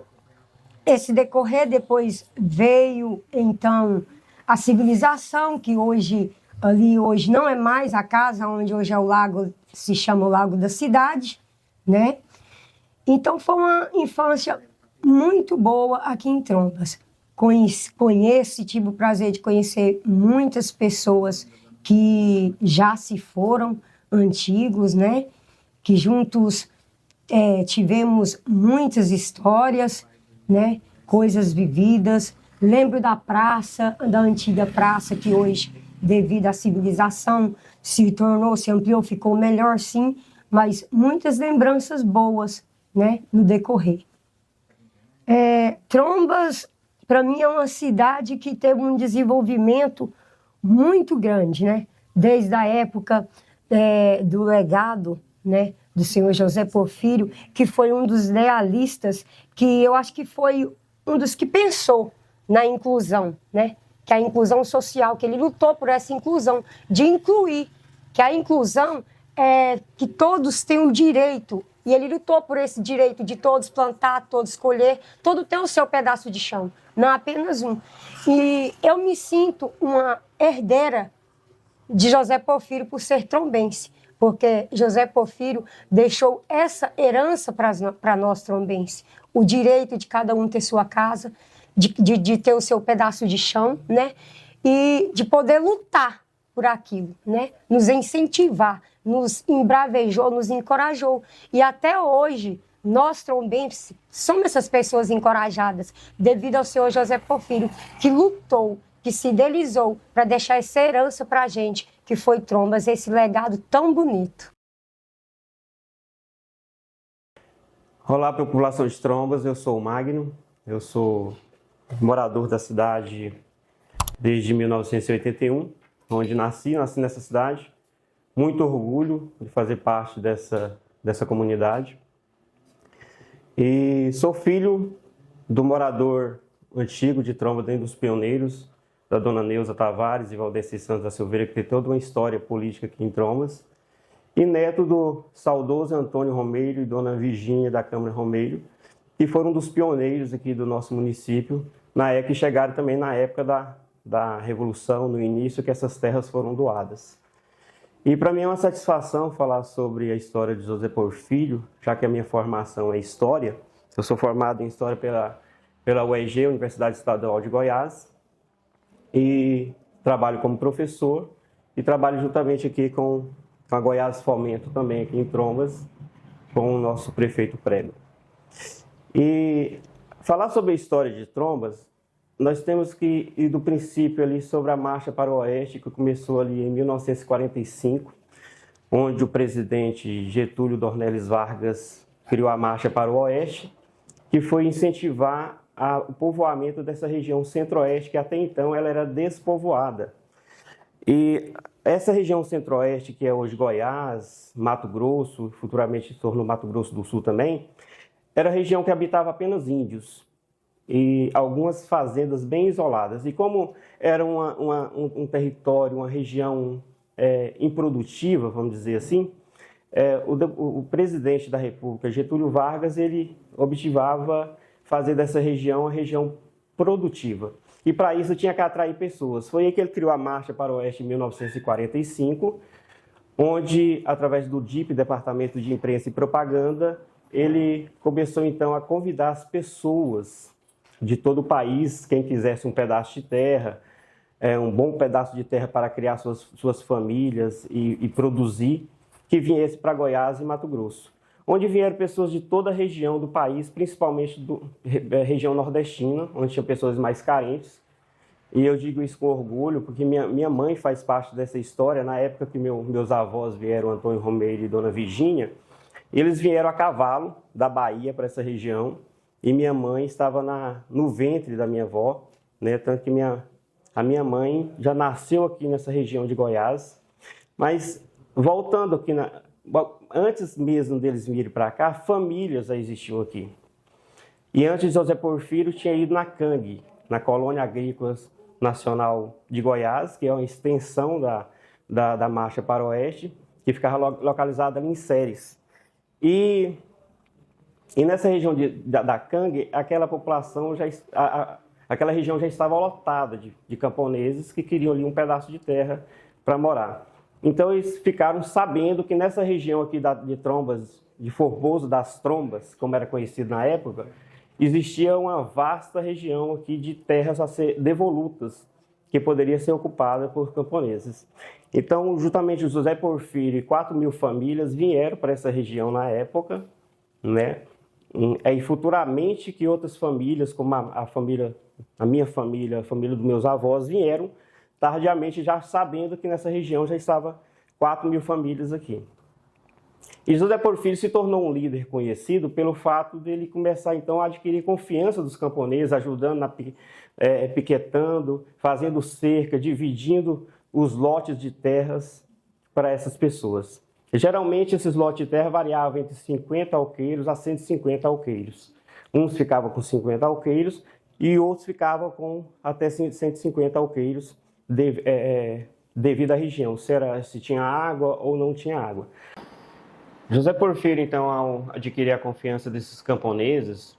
esse decorrer, depois veio então a civilização, que hoje não é mais a casa onde hoje é o lago, se chama o Lago da Cidade, né? Então foi uma infância muito boa aqui em Trombas. Conheço, tive o prazer de conhecer muitas pessoas que já se foram, antigos, né? Que juntos tivemos muitas histórias, né? Coisas vividas. Lembro da praça, da antiga praça, que hoje, devido à civilização, se ampliou, ficou melhor, sim, mas muitas lembranças boas, né? No decorrer. Trombas, para mim, é uma cidade que teve um desenvolvimento muito grande, né? Desde a época do legado, né, do senhor José Porfírio, que foi um dos idealistas, que eu acho que foi um dos que pensou na inclusão, né? Que a inclusão social, que ele lutou por essa inclusão, de incluir, que a inclusão é que todos têm um direito. E ele lutou por esse direito de todos plantar, todos colher, todo ter o seu pedaço de chão, não apenas um. E eu me sinto uma herdeira de José Porfírio por ser trombense, porque José Porfírio deixou essa herança para nós trombenses, o direito de cada um ter sua casa, de ter o seu pedaço de chão, né? E de poder lutar por aquilo, né? Nos incentivar, nos embravejou, nos encorajou. E até hoje, nós trombenses somos essas pessoas encorajadas, devido ao senhor José Porfírio, que lutou, que se idealizou para deixar essa herança para a gente, que foi Trombas, esse legado tão bonito. Olá, população de Trombas, eu sou o Magno, eu sou morador da cidade desde 1981, onde nasci nessa cidade. muito orgulho de fazer parte dessa comunidade. E sou filho do morador antigo de Trombas, dentro dos pioneiros, da dona Neuza Tavares e Valdeci Santos da Silveira, que tem toda uma história política aqui em Trombas. E neto do saudoso Antônio Romeiro e dona Virgínia da Câmara Romeiro, que foram dos pioneiros aqui do nosso município, que chegaram também na época da Revolução, no início, que essas terras foram doadas. E para mim é uma satisfação falar sobre a história de José Porfírio, já que a minha formação é História. Eu sou formado em História pela UEG, Universidade Estadual de Goiás, e trabalho como professor e trabalho juntamente aqui com a Goiás Fomento também aqui em Trombas, com o nosso prefeito Prego. E falar sobre a história de Trombas, nós temos que ir do princípio ali sobre a Marcha para o Oeste, que começou ali em 1945, onde o presidente Getúlio Dornelles Vargas criou a Marcha para o Oeste, que foi incentivar o povoamento dessa região centro-oeste, que até então ela era despovoada. E essa região centro-oeste, que é hoje Goiás, Mato Grosso, futuramente se tornou Mato Grosso do Sul também, era a região que habitava apenas índios e algumas fazendas bem isoladas. E como era um território, uma região improdutiva, vamos dizer assim, o presidente da República, Getúlio Vargas, ele objetivava fazer dessa região uma região produtiva. E para isso tinha que atrair pessoas. Foi aí que ele criou a Marcha para o Oeste em 1945, onde, através do DIP, Departamento de Imprensa e Propaganda, ele começou então a convidar as pessoas de todo o país, quem quisesse um pedaço de terra, um bom pedaço de terra para criar suas famílias e produzir, que viesse para Goiás e Mato Grosso, onde vieram pessoas de toda a região do país, principalmente da região nordestina, onde tinha pessoas mais carentes. E eu digo isso com orgulho, porque minha mãe faz parte dessa história. Na época que meus avós vieram, Antônio Romeiro e dona Virgínia, eles vieram a cavalo da Bahia para essa região, e minha mãe estava no ventre da minha avó, né? Tanto que a minha mãe já nasceu aqui nessa região de Goiás. Mas voltando aqui, antes mesmo deles virem para cá, famílias já existiam aqui. E antes de José Porfírio tinha ido na CANG, na Colônia Agrícola Nacional de Goiás, que é uma extensão da Marcha para o Oeste, que ficava localizada ali em Séries. E nessa região da CANG, aquela população, aquela região já estava lotada de camponeses que queriam ali um pedaço de terra para morar. Então eles ficaram sabendo que nessa região aqui de Trombas, de Formoso das Trombas, como era conhecido na época, existia uma vasta região aqui de terras a ser devolutas, que poderia ser ocupada por camponeses. Então, juntamente José Porfírio e 4.000 famílias vieram para essa região na época, né? E futuramente que outras famílias, como a minha família, a família dos meus avós, vieram tardiamente já sabendo que nessa região já estava 4.000 famílias aqui. E José Porfírio se tornou um líder conhecido pelo fato dele começar então a adquirir confiança dos camponeses, ajudando, piquetando, fazendo cerca, dividindo os lotes de terras para essas pessoas. Geralmente esses lotes de terra variavam entre 50 alqueires a 150 alqueires. Uns ficavam com 50 alqueires e outros ficavam com até 150 alqueires, devido à região, se tinha água ou não tinha água. José Porfírio, então, ao adquirir a confiança desses camponeses,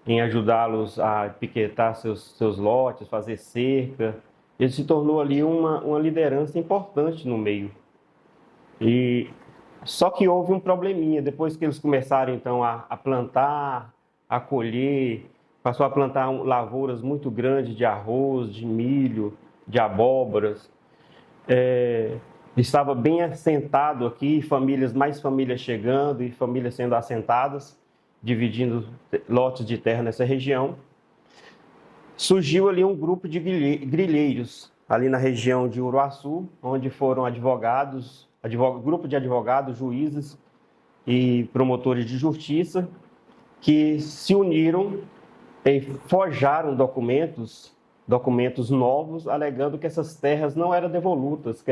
em ajudá-los a piquetar seus lotes, fazer cerca, ele se tornou ali uma liderança importante no meio. Só que houve um probleminha, depois que eles começaram então a plantar, a colher, passou a plantar lavouras muito grandes de arroz, de milho, de abóboras. Estava bem assentado aqui, mais famílias chegando e famílias sendo assentadas, dividindo lotes de terra nessa região. Surgiu ali um grupo de grileiros, ali na região de Uruaçu, onde foram grupo de advogados, juízes e promotores de justiça, que se uniram e forjaram documentos documentos novos alegando que essas terras não eram devolutas,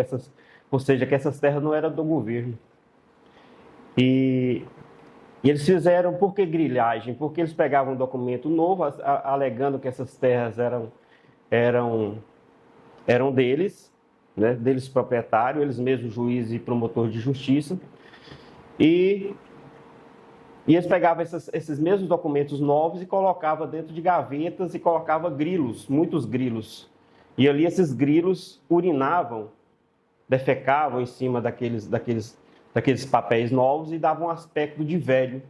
ou seja, que essas terras não eram do governo. E eles fizeram, por que grilhagem? Porque eles pegavam um documento novo alegando que essas terras eram deles, né, deles proprietário, eles mesmos juiz e promotor de justiça, e eles pegavam esses mesmos documentos novos e colocavam dentro de gavetas e colocavam grilos, muitos grilos. E ali esses grilos urinavam, defecavam em cima daqueles papéis novos e davam um aspecto de velho.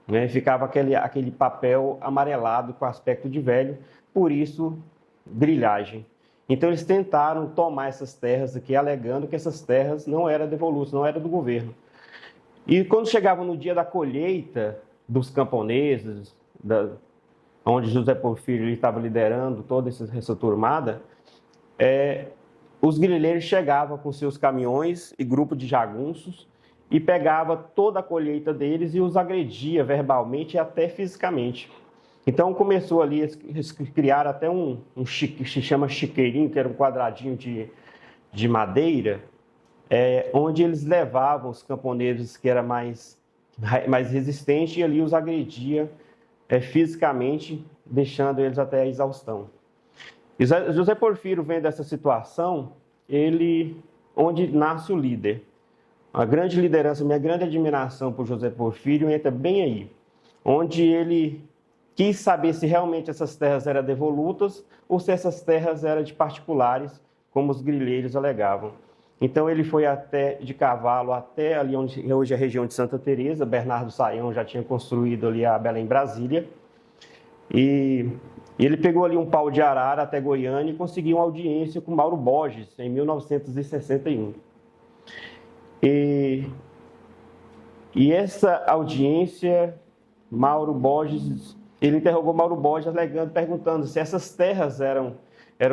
Né? Ficava aquele papel amarelado com aspecto de velho, por isso grilhagem. Então eles tentaram tomar essas terras aqui, alegando que essas terras não eram devolutas, não eram do governo. E quando chegavam no dia da colheita dos camponeses, onde José Porfírio estava liderando toda essa turmada, os grileiros chegavam com seus caminhões e grupo de jagunços e pegava toda a colheita deles e os agredia verbalmente e até fisicamente. Então começou ali, eles criaram até um que se chama chiqueirinho, que era um quadradinho de madeira, onde eles levavam os camponeses que era mais resistentes e ali os agredia fisicamente, deixando eles até a exaustão. José Porfírio, vendo essa situação, onde nasce o líder. A grande liderança, minha grande admiração por José Porfírio entra bem aí, onde ele quis saber se realmente essas terras eram devolutas ou se essas terras eram de particulares, como os grileiros alegavam. Então ele foi de cavalo até ali onde hoje é a região de Santa Teresa. Bernardo Saião já tinha construído ali a Belém Brasília. E ele pegou ali um pau de arara até Goiânia e conseguiu uma audiência com Mauro Borges em 1961. E essa audiência, Mauro Borges, ele interrogou Mauro Borges perguntando se essas terras eram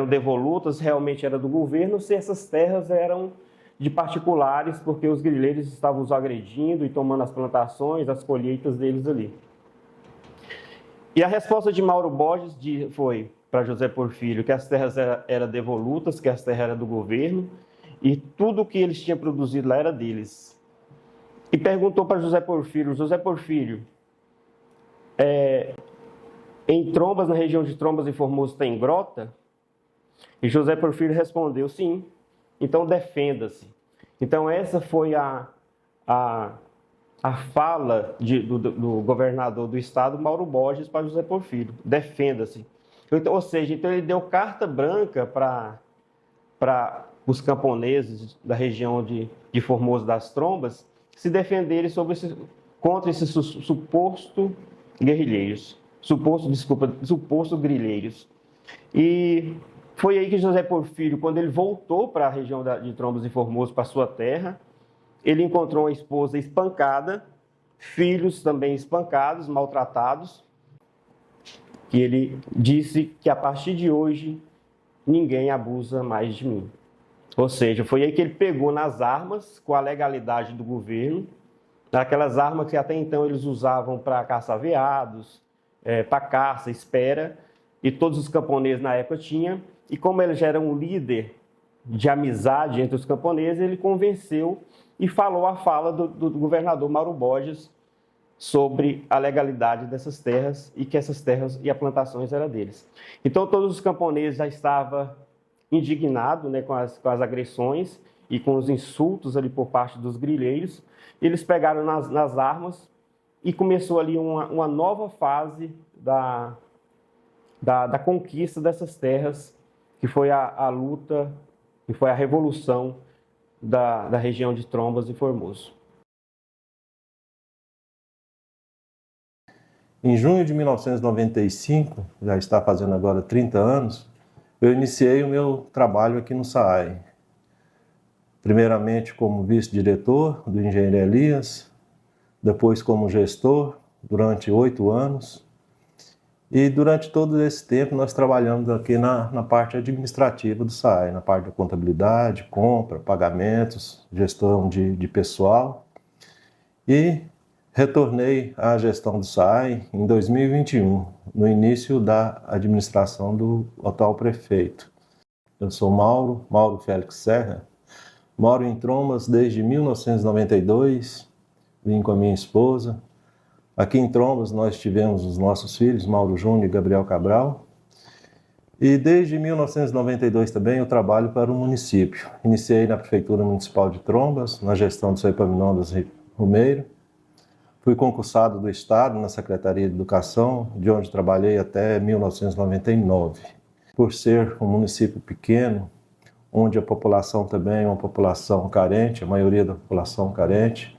devolutas, realmente era do governo, se essas terras eram de particulares, porque os grileiros estavam os agredindo e tomando as plantações, as colheitas deles ali. E a resposta de Mauro Borges foi para José Porfírio que as terras eram devolutas, que as terras eram do governo e tudo que eles tinham produzido lá era deles. E perguntou para José Porfírio, em Trombas, na região de Trombas e Formoso, tem grota? E José Porfírio respondeu, sim, então defenda-se. Então essa foi a fala do governador do estado, Mauro Borges, para José Porfírio, defenda-se. Então, ou seja, então ele deu carta branca para os camponeses da região de Formoso das Trombas se defenderem contra esses suposto guerrilheiros, suposto grilheiros. E foi aí que José Porfírio, quando ele voltou para a região de Trombas e Formoso, para a sua terra, ele encontrou uma esposa espancada, filhos também espancados, maltratados, que ele disse que a partir de hoje ninguém abusa mais de mim. Ou seja, foi aí que ele pegou nas armas, com a legalidade do governo, aquelas armas que até então eles usavam para caçar veados, para caça, espera, e todos os camponeses na época tinham. E como ele já era um líder de amizade entre os camponeses, ele convenceu e falou a fala do governador Mauro Borges sobre a legalidade dessas terras e que essas terras e as plantações eram deles. Então todos os camponeses já estavam indignados, né, com as agressões e com os insultos ali por parte dos grileiros. Eles pegaram nas armas e começou ali uma nova fase da conquista dessas terras, que foi a luta, que foi a revolução da região de Trombas e Formoso. Em junho de 1995, já está fazendo agora 30 anos, eu iniciei o meu trabalho aqui no SAAI. Primeiramente como vice-diretor do engenheiro Elias, depois como gestor durante 8 anos. E durante todo esse tempo nós trabalhamos aqui na parte administrativa do SAAI, na parte da contabilidade, compra, pagamentos, gestão de pessoal. E retornei à gestão do SAAI em 2021, no início da administração do atual prefeito. Eu sou Mauro Félix Serra, moro em Trombas desde 1992, vim com a minha esposa. Aqui em Trombas nós tivemos os nossos filhos, Mauro Júnior e Gabriel Cabral. E desde 1992 também eu trabalho para o município. Iniciei na Prefeitura Municipal de Trombas, na gestão do seu Epaminondas Romeiro. Fui concursado do Estado na Secretaria de Educação, de onde trabalhei até 1999. Por ser um município pequeno, onde a população também é uma população carente, a maioria da população carente,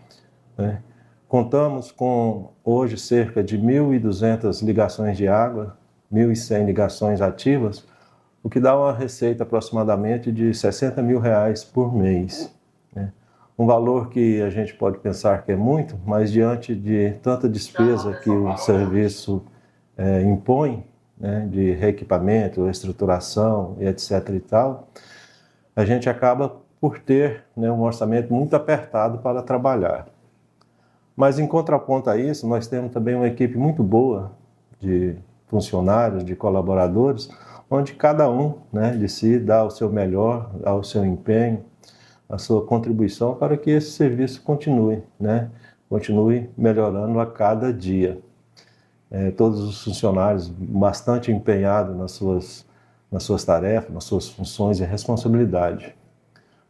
né? Contamos com hoje cerca de 1.200 ligações de água, 1.100 ligações ativas, o que dá uma receita aproximadamente de R$60 mil por mês, né? Um valor que a gente pode pensar que é muito, mas diante de tanta despesa que o serviço impõe, né, de reequipamento, estruturação e etc. e tal, a gente acaba por ter, né, um orçamento muito apertado para trabalhar. Mas em contraponto a isso, nós temos também uma equipe muito boa de funcionários, de colaboradores, onde cada um, né, de si dá o seu melhor, dá o seu empenho, a sua contribuição para que esse serviço continue, né? Continue melhorando a cada dia. Todos os funcionários bastante empenhados nas suas tarefas, nas suas funções e responsabilidade.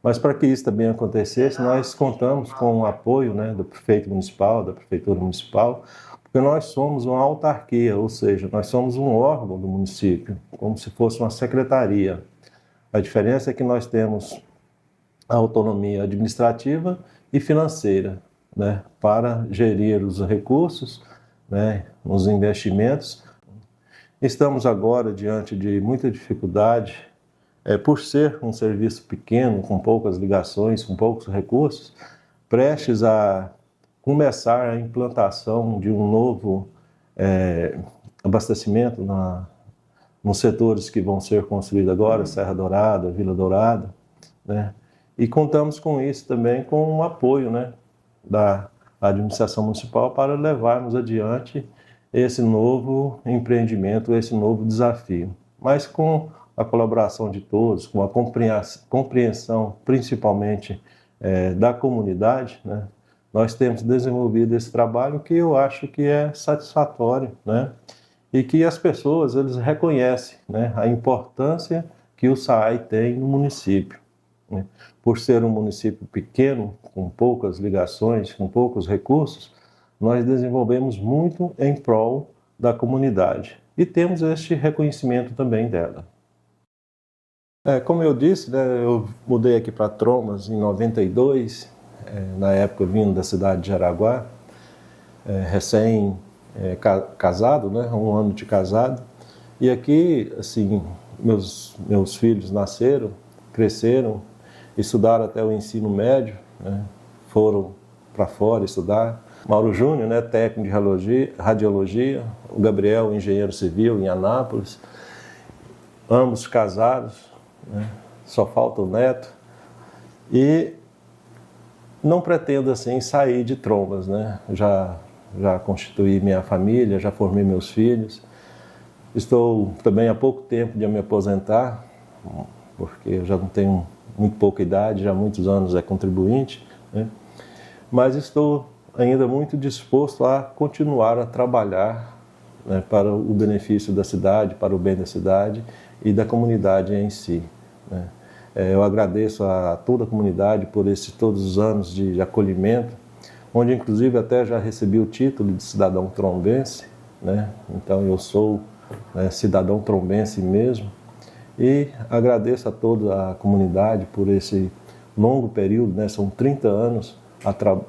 Mas para que isso também acontecesse, nós contamos com o apoio, né, do prefeito municipal, da prefeitura municipal, porque nós somos uma autarquia, ou seja, nós somos um órgão do município, como se fosse uma secretaria. A diferença é que nós temos a autonomia administrativa e financeira, né, para gerir os recursos, né, os investimentos. Estamos agora diante de muita dificuldade, por ser um serviço pequeno, com poucas ligações, com poucos recursos, prestes a começar a implantação de um novo abastecimento nos setores que vão ser construídos agora, Serra Dourada, Vila Dourada, né? E contamos com isso também, com o apoio, né, da administração municipal para levarmos adiante esse novo empreendimento, esse novo desafio. Mas com a colaboração de todos, com a compreensão principalmente da comunidade, né, nós temos desenvolvido esse trabalho que eu acho que é satisfatório, né, e que as pessoas eles reconhecem, né, a importância que o SAAI tem no município, né. Por ser um município pequeno, com poucas ligações, com poucos recursos, nós desenvolvemos muito em prol da comunidade e temos este reconhecimento também dela. Como eu disse, né, eu mudei aqui para Trombas em 92, na época vindo da cidade de Jaraguá, recém-casado, né, 1 ano de casado, e aqui, assim, meus filhos nasceram, cresceram, estudaram até o ensino médio, né, foram para fora estudar. Mauro Júnior, né, técnico de radiologia, o Gabriel, engenheiro civil em Anápolis, ambos casados, né, só falta o neto. E não pretendo assim sair de Trombas, né? Já constituí minha família, já formei meus filhos. Estou também há pouco tempo de me aposentar, porque eu já não tenho muito pouca idade, já há muitos anos é contribuinte, né? Mas estou ainda muito disposto a continuar a trabalhar, né, para o benefício da cidade, para o bem da cidade e da comunidade em si, né? Eu agradeço a toda a comunidade por todos os anos de acolhimento, onde inclusive até já recebi o título de cidadão trombense, né? Então eu sou, né, cidadão trombense mesmo, e agradeço a toda a comunidade por esse longo período, né? São 30 anos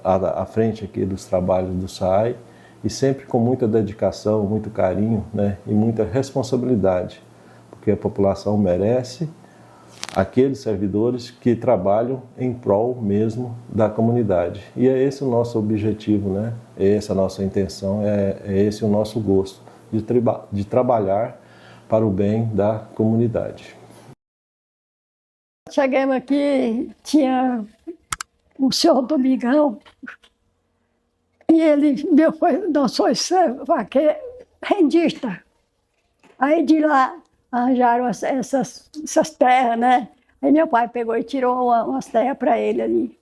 à frente aqui dos trabalhos do SAAI, e sempre com muita dedicação, muito carinho, né, e muita responsabilidade, porque a população merece aqueles servidores que trabalham em prol mesmo da comunidade. E é esse o nosso objetivo, né? É essa a nossa intenção, é esse o nosso gosto, de trabalhar para o bem da comunidade. Chegamos aqui, tinha o senhor Domingão, e Aí nós fomos rendista. Aí de lá arranjaram essas terras, né? Aí meu pai pegou e tirou umas terras para ele ali.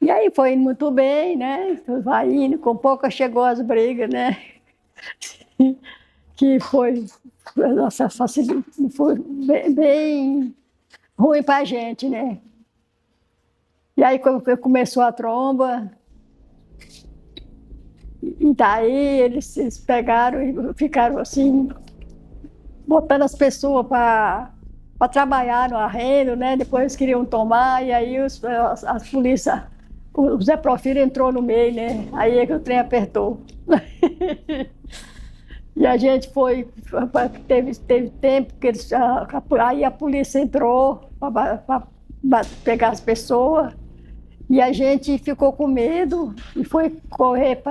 E aí foi indo muito bem, né? Vai indo, com pouco chegou as brigas, né? Que foi, nossa, foi bem ruim para a gente, né? E aí quando começou a tromba, e daí eles pegaram e ficaram assim, botando as pessoas para trabalhar no arrendo, né? Depois queriam tomar, e aí as polícias, o Zé Porfírio entrou no meio, né? Aí é que o trem apertou. E a gente teve tempo que aí a polícia entrou para pegar as pessoas, e a gente ficou com medo e foi correr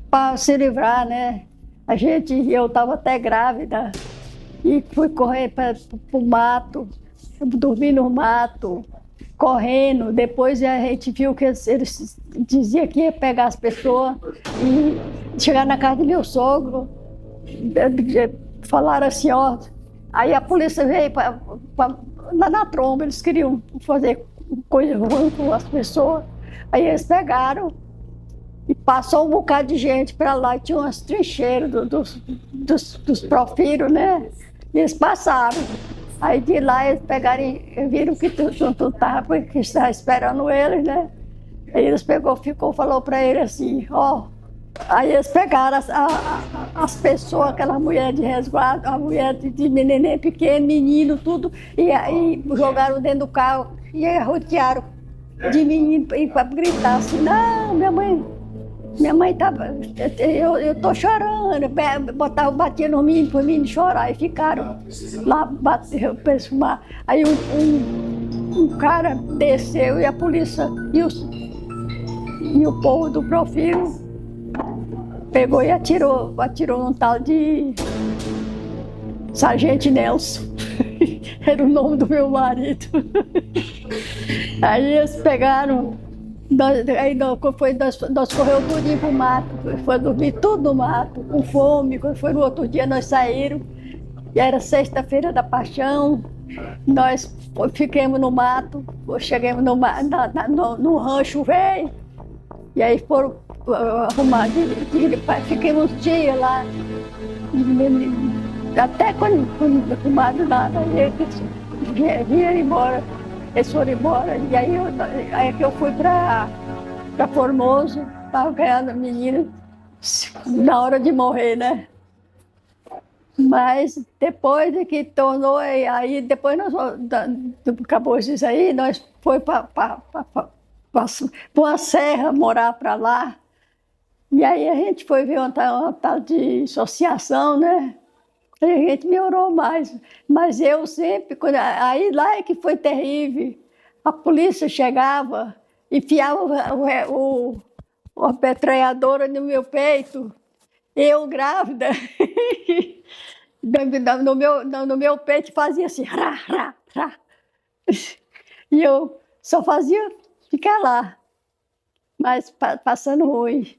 para se livrar, né? Eu estava até grávida e fui correr para o mato, dormi no mato, correndo. Depois a gente viu que eles diziam que ia pegar as pessoas e chegar na casa do meu sogro. Falaram assim, ó. Aí a polícia veio lá na tromba, eles queriam fazer coisa ruim com as pessoas. Aí eles pegaram e passou um bocado de gente para lá, e tinha umas trincheiras dos Porfírios, né? E eles passaram. Aí de lá eles pegaram e viram que tu estava, que estava esperando eles, né? Aí eles falou para ele assim, ó. Aí eles pegaram as pessoas, aquela mulher de resguardo, a mulher de neném pequeno, menino, tudo, e aí jogaram dentro do carro e rodearam de menino para gritar assim, não, minha mãe estava, eu tô chorando, batia no menino para o menino chorar, e ficaram lá, bateu, perfumar. Aí um cara desceu e a polícia e o povo do Porfírio pegou e atirou num tal de Sargento Nelson. Era o nome do meu marido. Aí eles pegaram, nós corremos tudinho pro mato, foi dormir tudo no mato, com fome. Quando foi no outro dia, nós saíram, e era sexta-feira da Paixão, nós ficamos no mato, chegamos no rancho velho, e aí foram arrumar, ficamos uns dias lá, até quando arrumaram nada, vieram embora, eles foram embora, e aí que eu fui para Formoso, estava ganhando menina, na hora de morrer, né? Mas depois de que tornou, aí depois acabou isso aí, nós foi para uma serra morar para lá. E aí a gente foi ver uma tal de associação, né? E a gente melhorou mais. Mas eu sempre, aí lá é que foi terrível. A polícia chegava, enfiava a metralhadora no meu peito, eu grávida, no meu peito fazia assim, rá, rá, rá. E eu só fazia ficar lá, mas passando ruim.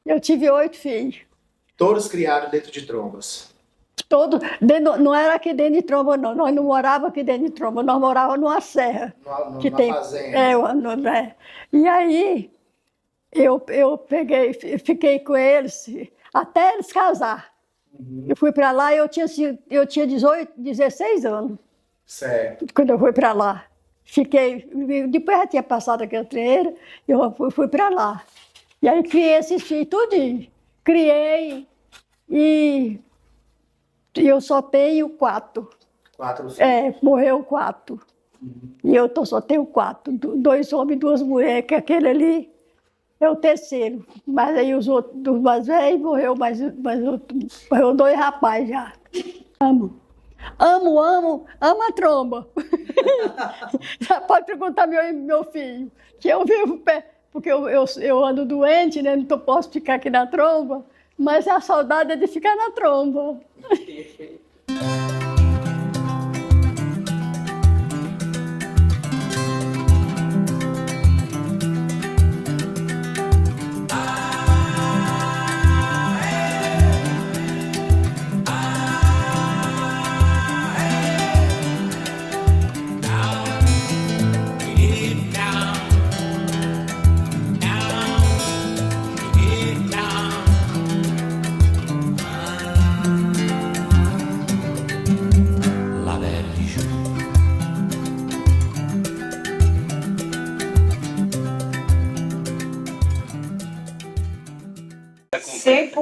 Eu tive 8 filhos. Todos criados dentro de trombas? Todos, não era aqui dentro de tromba, não. Nós não morávamos aqui dentro de tromba, nós morávamos numa serra. Numa fazenda. E aí, eu fiquei com eles, até eles casar. Eu fui para lá e eu tinha 16 anos. Certo. Quando eu fui para lá. Depois já tinha passado aquela treira, eu fui para lá. E aí criei esses filhos tudinho. Criei e eu só tenho 4. 4 filhos? Morreu 4. E eu só tenho 4. 2 homens e 2 mulheres, que aquele ali é o terceiro. Mas aí os outros, dos mais velhos, morreu 2 rapazes já. Amo a tromba. Pode perguntar meu filho, que eu vivo porque eu ando doente, né? Não posso ficar aqui na tromba, mas a saudade é de ficar na tromba.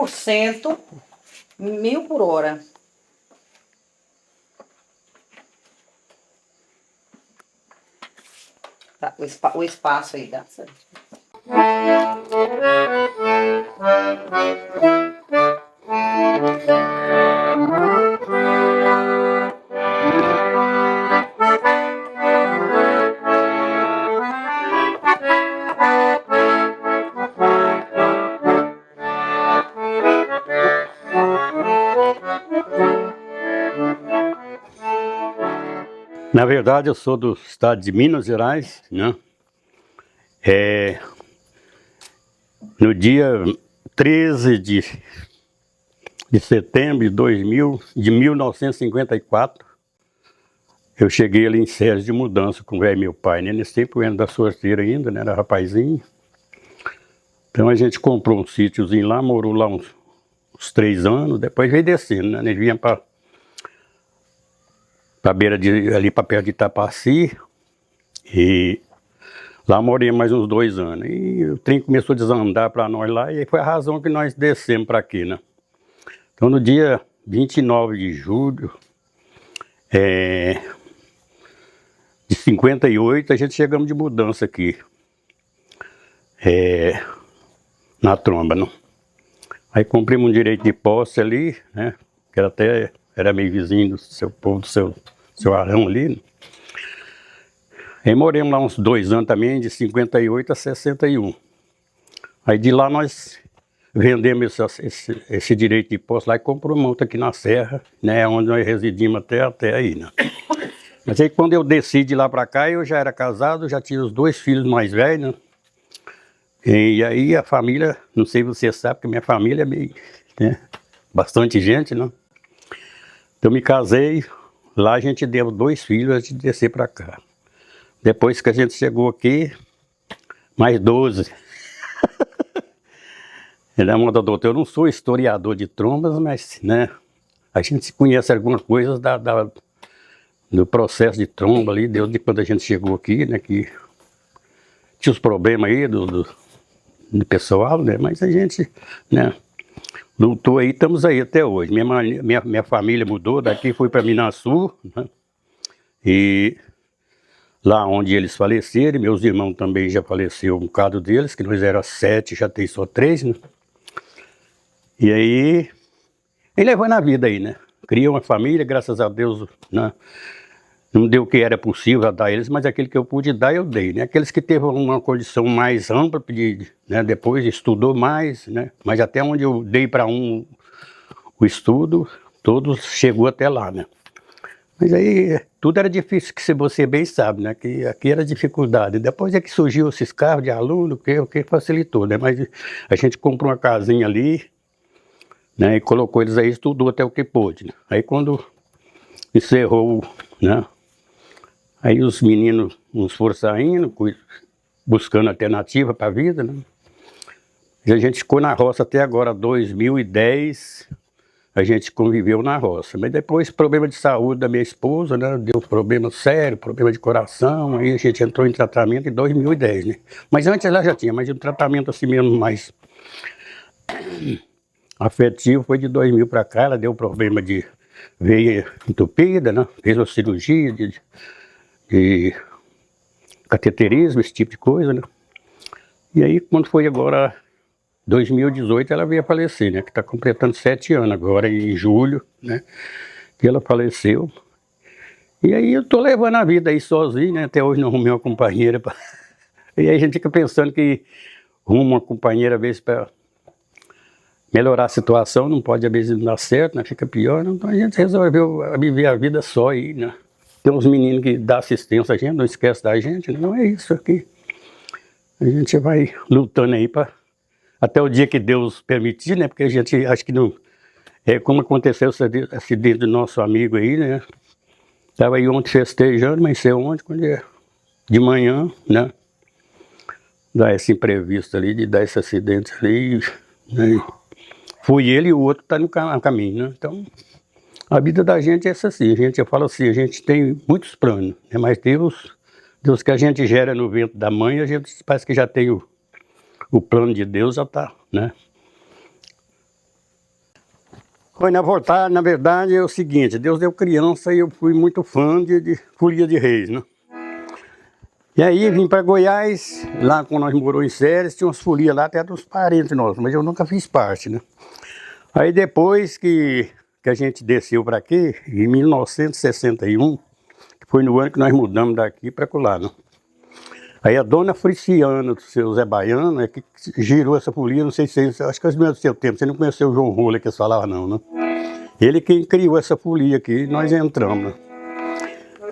100%, 1000 por hora. Tá, o espaço aí dá certo. Na verdade, eu sou do estado de Minas Gerais, né? No dia 13 de setembro de 1954, eu cheguei ali em Sérgio de Mudança com o velho meu pai, né? Nesse tempo eu era da sorteira ainda, né? Era rapazinho. Então a gente comprou um sítiozinho lá, morou lá uns 3 anos, depois veio descendo, né? Ele vinha para beira ali para perto de Itapaci, e lá morei mais uns 2 anos. E o trem começou a desandar para nós lá, e foi a razão que nós descemos para aqui, né? Então no dia 29 de julho de 58, a gente chegamos de mudança aqui, na Tromba, não? Aí cumprimos um direito de posse ali, né? Que era meio vizinho do seu povo, do seu Arão ali, né? Aí moramos lá uns 2 anos também, de 58 a 61. Aí de lá nós vendemos esse direito de posse lá e compramos uma outra aqui na Serra, né? Onde nós residimos até aí, né? Mas aí quando eu desci de lá pra cá, eu já era casado, já tinha os 2 filhos mais velhos, né? E aí a família, não sei se você sabe, que minha família é meio, né? Bastante gente, né? Então me casei, lá a gente deu 2 filhos antes de descer pra cá. Depois que a gente chegou aqui, mais 12. Eu não sou historiador de Trombas, mas, né, a gente conhece algumas coisas do processo de Tromba ali, desde quando a gente chegou aqui, né, que tinha os problemas aí do pessoal, né, mas a gente, né, lutou aí, estamos aí até hoje. Minha família mudou, daqui fui para Minasul, né, e lá onde eles faleceram, meus irmãos também já faleceram um bocado deles, que nós éramos 7, já tem só 3, né? E aí, levando a vida aí, né? Criei uma família, graças a Deus, né? Não deu o que era possível a dar a eles, mas aquele que eu pude dar, eu dei, né? Aqueles que teve uma condição mais ampla, né? Depois estudou mais, né? Mas até onde eu dei para o estudo, todos chegou até lá, né? Mas aí tudo era difícil, que você bem sabe, né? Que aqui era dificuldade. Depois é que surgiu esses carros de aluno, que facilitou, né? Mas a gente comprou uma casinha ali, né? E colocou eles aí, estudou até o que pôde, né? Aí quando encerrou, né? Aí os meninos, uns foram saindo, buscando alternativa para a vida, né? E a gente ficou na roça até agora, 2010... A gente conviveu na roça, mas depois problema de saúde da minha esposa, né, deu problema sério, problema de coração, aí a gente entrou em tratamento em 2010, né. Mas antes ela já tinha, mas um tratamento assim mesmo mais afetivo foi de 2000 para cá, ela deu problema de veia entupida, né, fez uma cirurgia de cateterismo, esse tipo de coisa, né. E aí quando foi agora 2018 ela veio a falecer, né? Que está completando 7 anos agora, em julho, né? Que ela faleceu. E aí eu tô levando a vida aí sozinho, né? Até hoje não arrumei uma companheira. E aí a gente fica pensando que rumo uma companheira, às vezes, para melhorar a situação, não pode, às vezes, não dar certo, né? Fica pior, né? Então a gente resolveu viver a vida só aí, né? Tem uns meninos que dão assistência a gente, não esquece da gente, né? Não é isso aqui. A gente vai lutando aí para até o dia que Deus permitir, né? Porque a gente acha que não... como aconteceu esse acidente do nosso amigo aí, né? Estava aí ontem festejando, mas sei ontem, quando de manhã, né? Dá esse imprevisto ali, de dar esse acidente ali, né? Foi ele e o outro tá no caminho, né? Então, a vida da gente é essa assim, eu falo assim, a gente tem muitos planos, né? Mas Deus que a gente gera no ventre da mãe, a gente parece que já tem o plano de Deus, já está, né? Foi na verdade é o seguinte, Deus deu criança e eu fui muito fã de folia de reis, né? E aí vim para Goiás, lá quando nós moramos em Séries, tinha umas folias lá até dos parentes nossos, mas eu nunca fiz parte, né? Aí depois que a gente desceu para aqui, em 1961, que foi no ano que nós mudamos daqui para lá, né? Aí a dona Friciana, do seu Zé Baiano, é que girou essa folia, não sei se acho que é do seu tempo, você não conheceu o João Rola que eles falavam não, né? Ele quem criou essa folia aqui, nós entramos, né?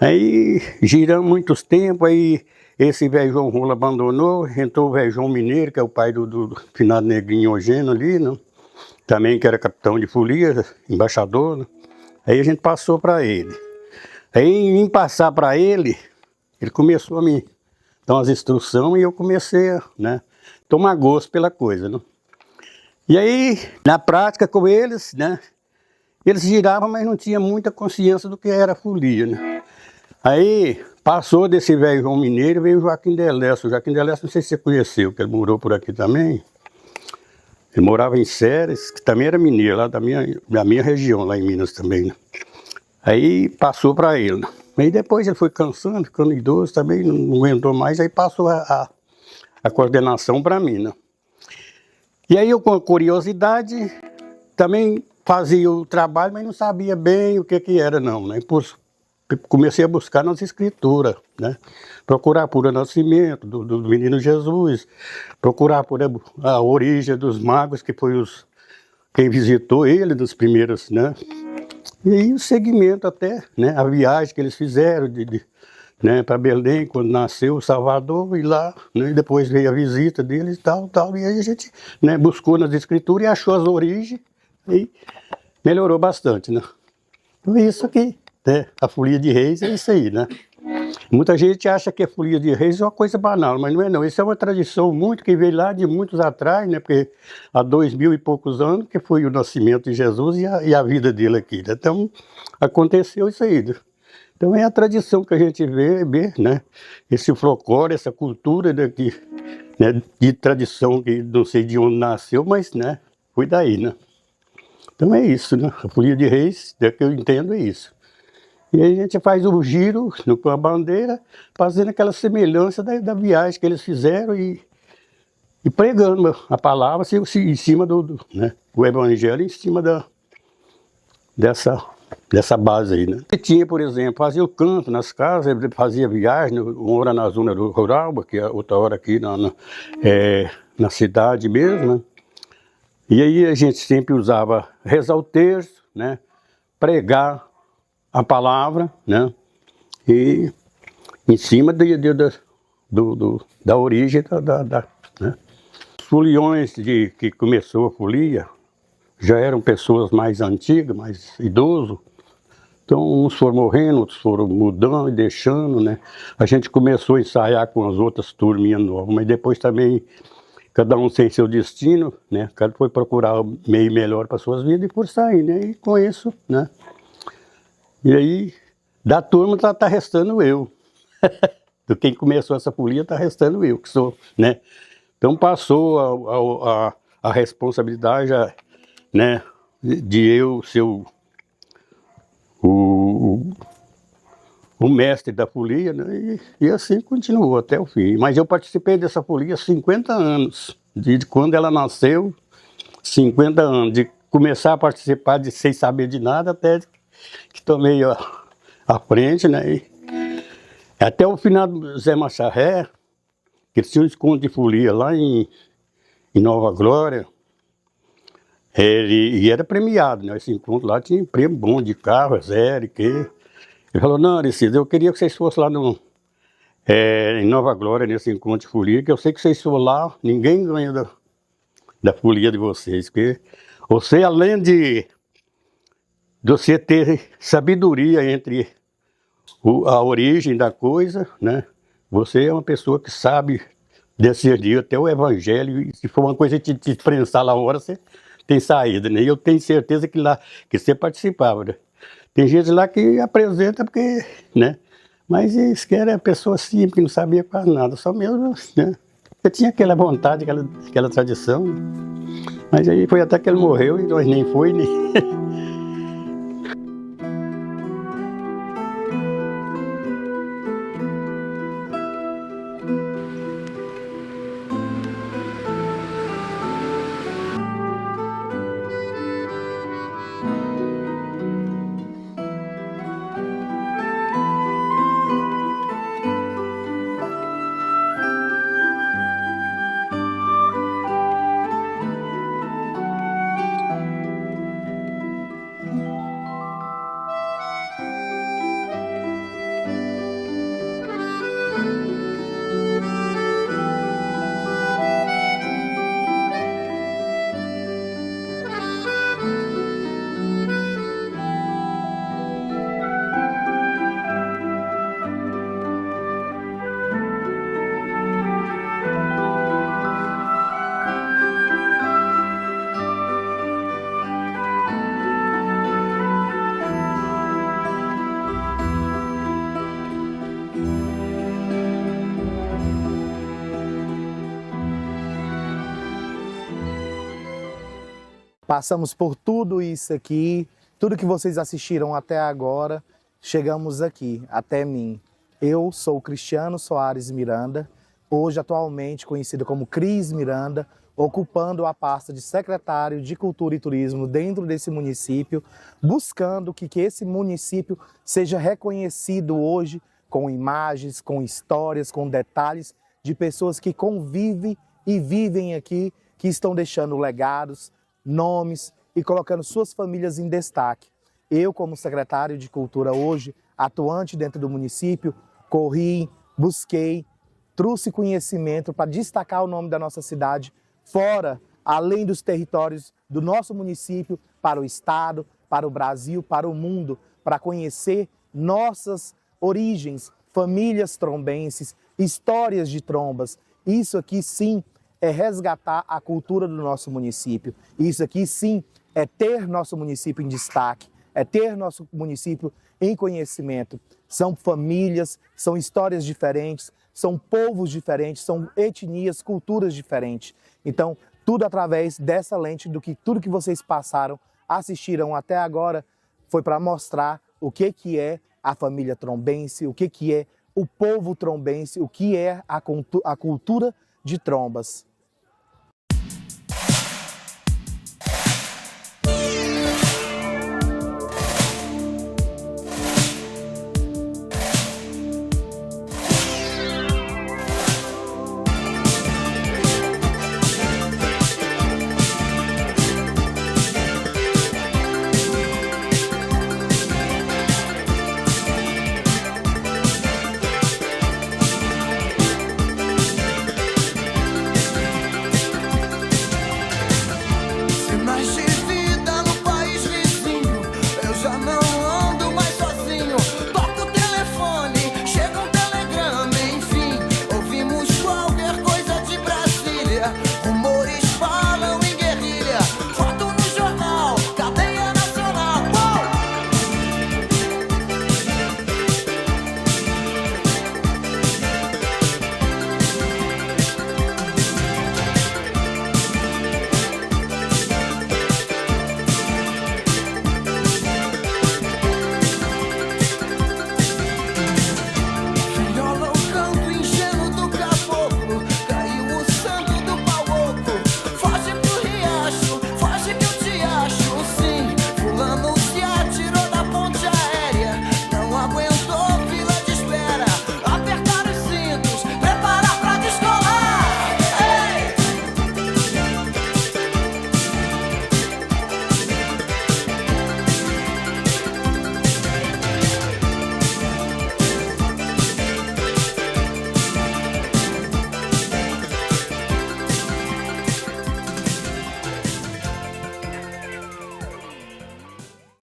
Aí giramos muitos tempos, aí esse velho João Rola abandonou, entrou o velho João Mineiro, que é o pai do finado Negrinho Eugênio ali, né? Também que era capitão de folia, embaixador, né? Aí a gente passou para ele. Aí em passar para ele começou a me dar umas instruções e eu comecei a, né, tomar gosto pela coisa, né? E aí, na prática com eles, né, eles giravam, mas não tinha muita consciência do que era a folia, né? Aí passou desse velho João Mineiro, veio o Joaquim Delécio. O Joaquim Delécio, não sei se você conheceu, que ele morou por aqui também. Ele morava em Séries, que também era mineiro, lá da minha região, lá em Minas também, né? Aí passou para ele, né? Aí depois ele foi cansando, ficando idoso também, não aguentou mais, aí passou a coordenação para mim, né? E aí eu, com curiosidade, também fazia o trabalho, mas não sabia bem o que era não, né? Comecei a buscar nas escrituras, né? Procurar por o nascimento do menino Jesus, procurar por a origem dos magos, que foi quem visitou ele dos primeiros, né? E aí o segmento até, né? A viagem que eles fizeram né, para Belém, quando nasceu o Salvador, e lá, né? E depois veio a visita deles e tal, e aí a gente, né, buscou nas escrituras e achou as origens e melhorou bastante, né? Então isso aqui. Né? A folia de reis é isso aí, né? Muita gente acha que a folia de reis é uma coisa banal, mas não é não. Isso é uma tradição muito que veio lá de muitos atrás, né? Porque há 2000 e poucos anos que foi o nascimento de Jesus e a vida dele aqui, né? Então aconteceu isso aí, né? Então é a tradição que a gente vê, né? Esse folclore, essa cultura daqui, né? De tradição que não sei de onde nasceu, mas, né? Foi daí, né? Então é isso, né? A folia de reis, que eu entendo, é isso. E aí a gente faz o giro com a bandeira, fazendo aquela semelhança da viagem que eles fizeram e pregando a palavra em cima né, o evangelho, em cima dessa base aí, né? E tinha, por exemplo, fazia o canto nas casas, fazia viagem, uma hora na zona rural, que é outra hora aqui na cidade mesmo, né? E aí a gente sempre usava rezar o terço, né? Pregar a palavra, né? E em cima da origem né? Os foliões que começou a folia já eram pessoas mais antigas, mais idosos. Então uns foram morrendo, outros foram mudando e deixando, né? A gente começou a ensaiar com as outras turminhas novas, mas depois também cada um sem seu destino, né? Cada foi procurar o meio melhor para suas vidas e por sair, né? E com isso, né? E aí, da turma tá restando eu. De quem começou essa folia tá restando eu, que sou, né? Então passou a responsabilidade, né? De eu ser o mestre da folia, né? E assim continuou até o fim. Mas eu participei dessa folia há 50 anos. De quando ela nasceu, 50 anos. De começar a participar sem saber de nada até que tomei a frente, né? E até o final do Zé Macharré, que eles tinham um encontro de folia lá em Nova Glória, e era premiado, né? Esse encontro lá tinha prêmio bom de carro, zero, que ele falou, não, Arecides, eu queria que vocês fossem lá em Nova Glória, nesse encontro de folia, que eu sei que vocês foram lá, ninguém ganha da folia de vocês, porque você, além de você ter sabedoria entre a origem da coisa, né? Você é uma pessoa que sabe discernir até o evangelho, e se for uma coisa que te prensar lá na hora, você tem saída, né? E eu tenho certeza que lá, que você participava, né? Tem gente lá que apresenta porque, né? Mas eles querem a pessoa simples, que não sabia quase nada, só mesmo, né? Eu tinha aquela vontade, aquela tradição, mas aí foi até que ele morreu e nós nem foi, nem... Passamos por tudo isso aqui, tudo que vocês assistiram até agora, chegamos aqui, até mim. Eu sou Cristiano Soares Miranda, hoje atualmente conhecido como Cris Miranda, ocupando a pasta de secretário de Cultura e Turismo dentro desse município, buscando que esse município seja reconhecido hoje com imagens, com histórias, com detalhes de pessoas que convivem e vivem aqui, que estão deixando legados, nomes e colocando suas famílias em destaque. Eu, como secretário de Cultura hoje, atuante dentro do município, corri, busquei, trouxe conhecimento para destacar o nome da nossa cidade fora, além dos territórios do nosso município, para o estado, para o Brasil, para o mundo, para conhecer nossas origens, famílias trombenses, histórias de trombas. Isso aqui sim é resgatar a cultura do nosso município. Isso aqui sim é ter nosso município em destaque, é ter nosso município em conhecimento. São famílias, são histórias diferentes, são povos diferentes, são etnias, culturas diferentes. Então, tudo através dessa lente do que tudo que vocês passaram, assistiram até agora, foi para mostrar o que é a família trombense, o que é o povo trombense, o que é a cultura de Trombas.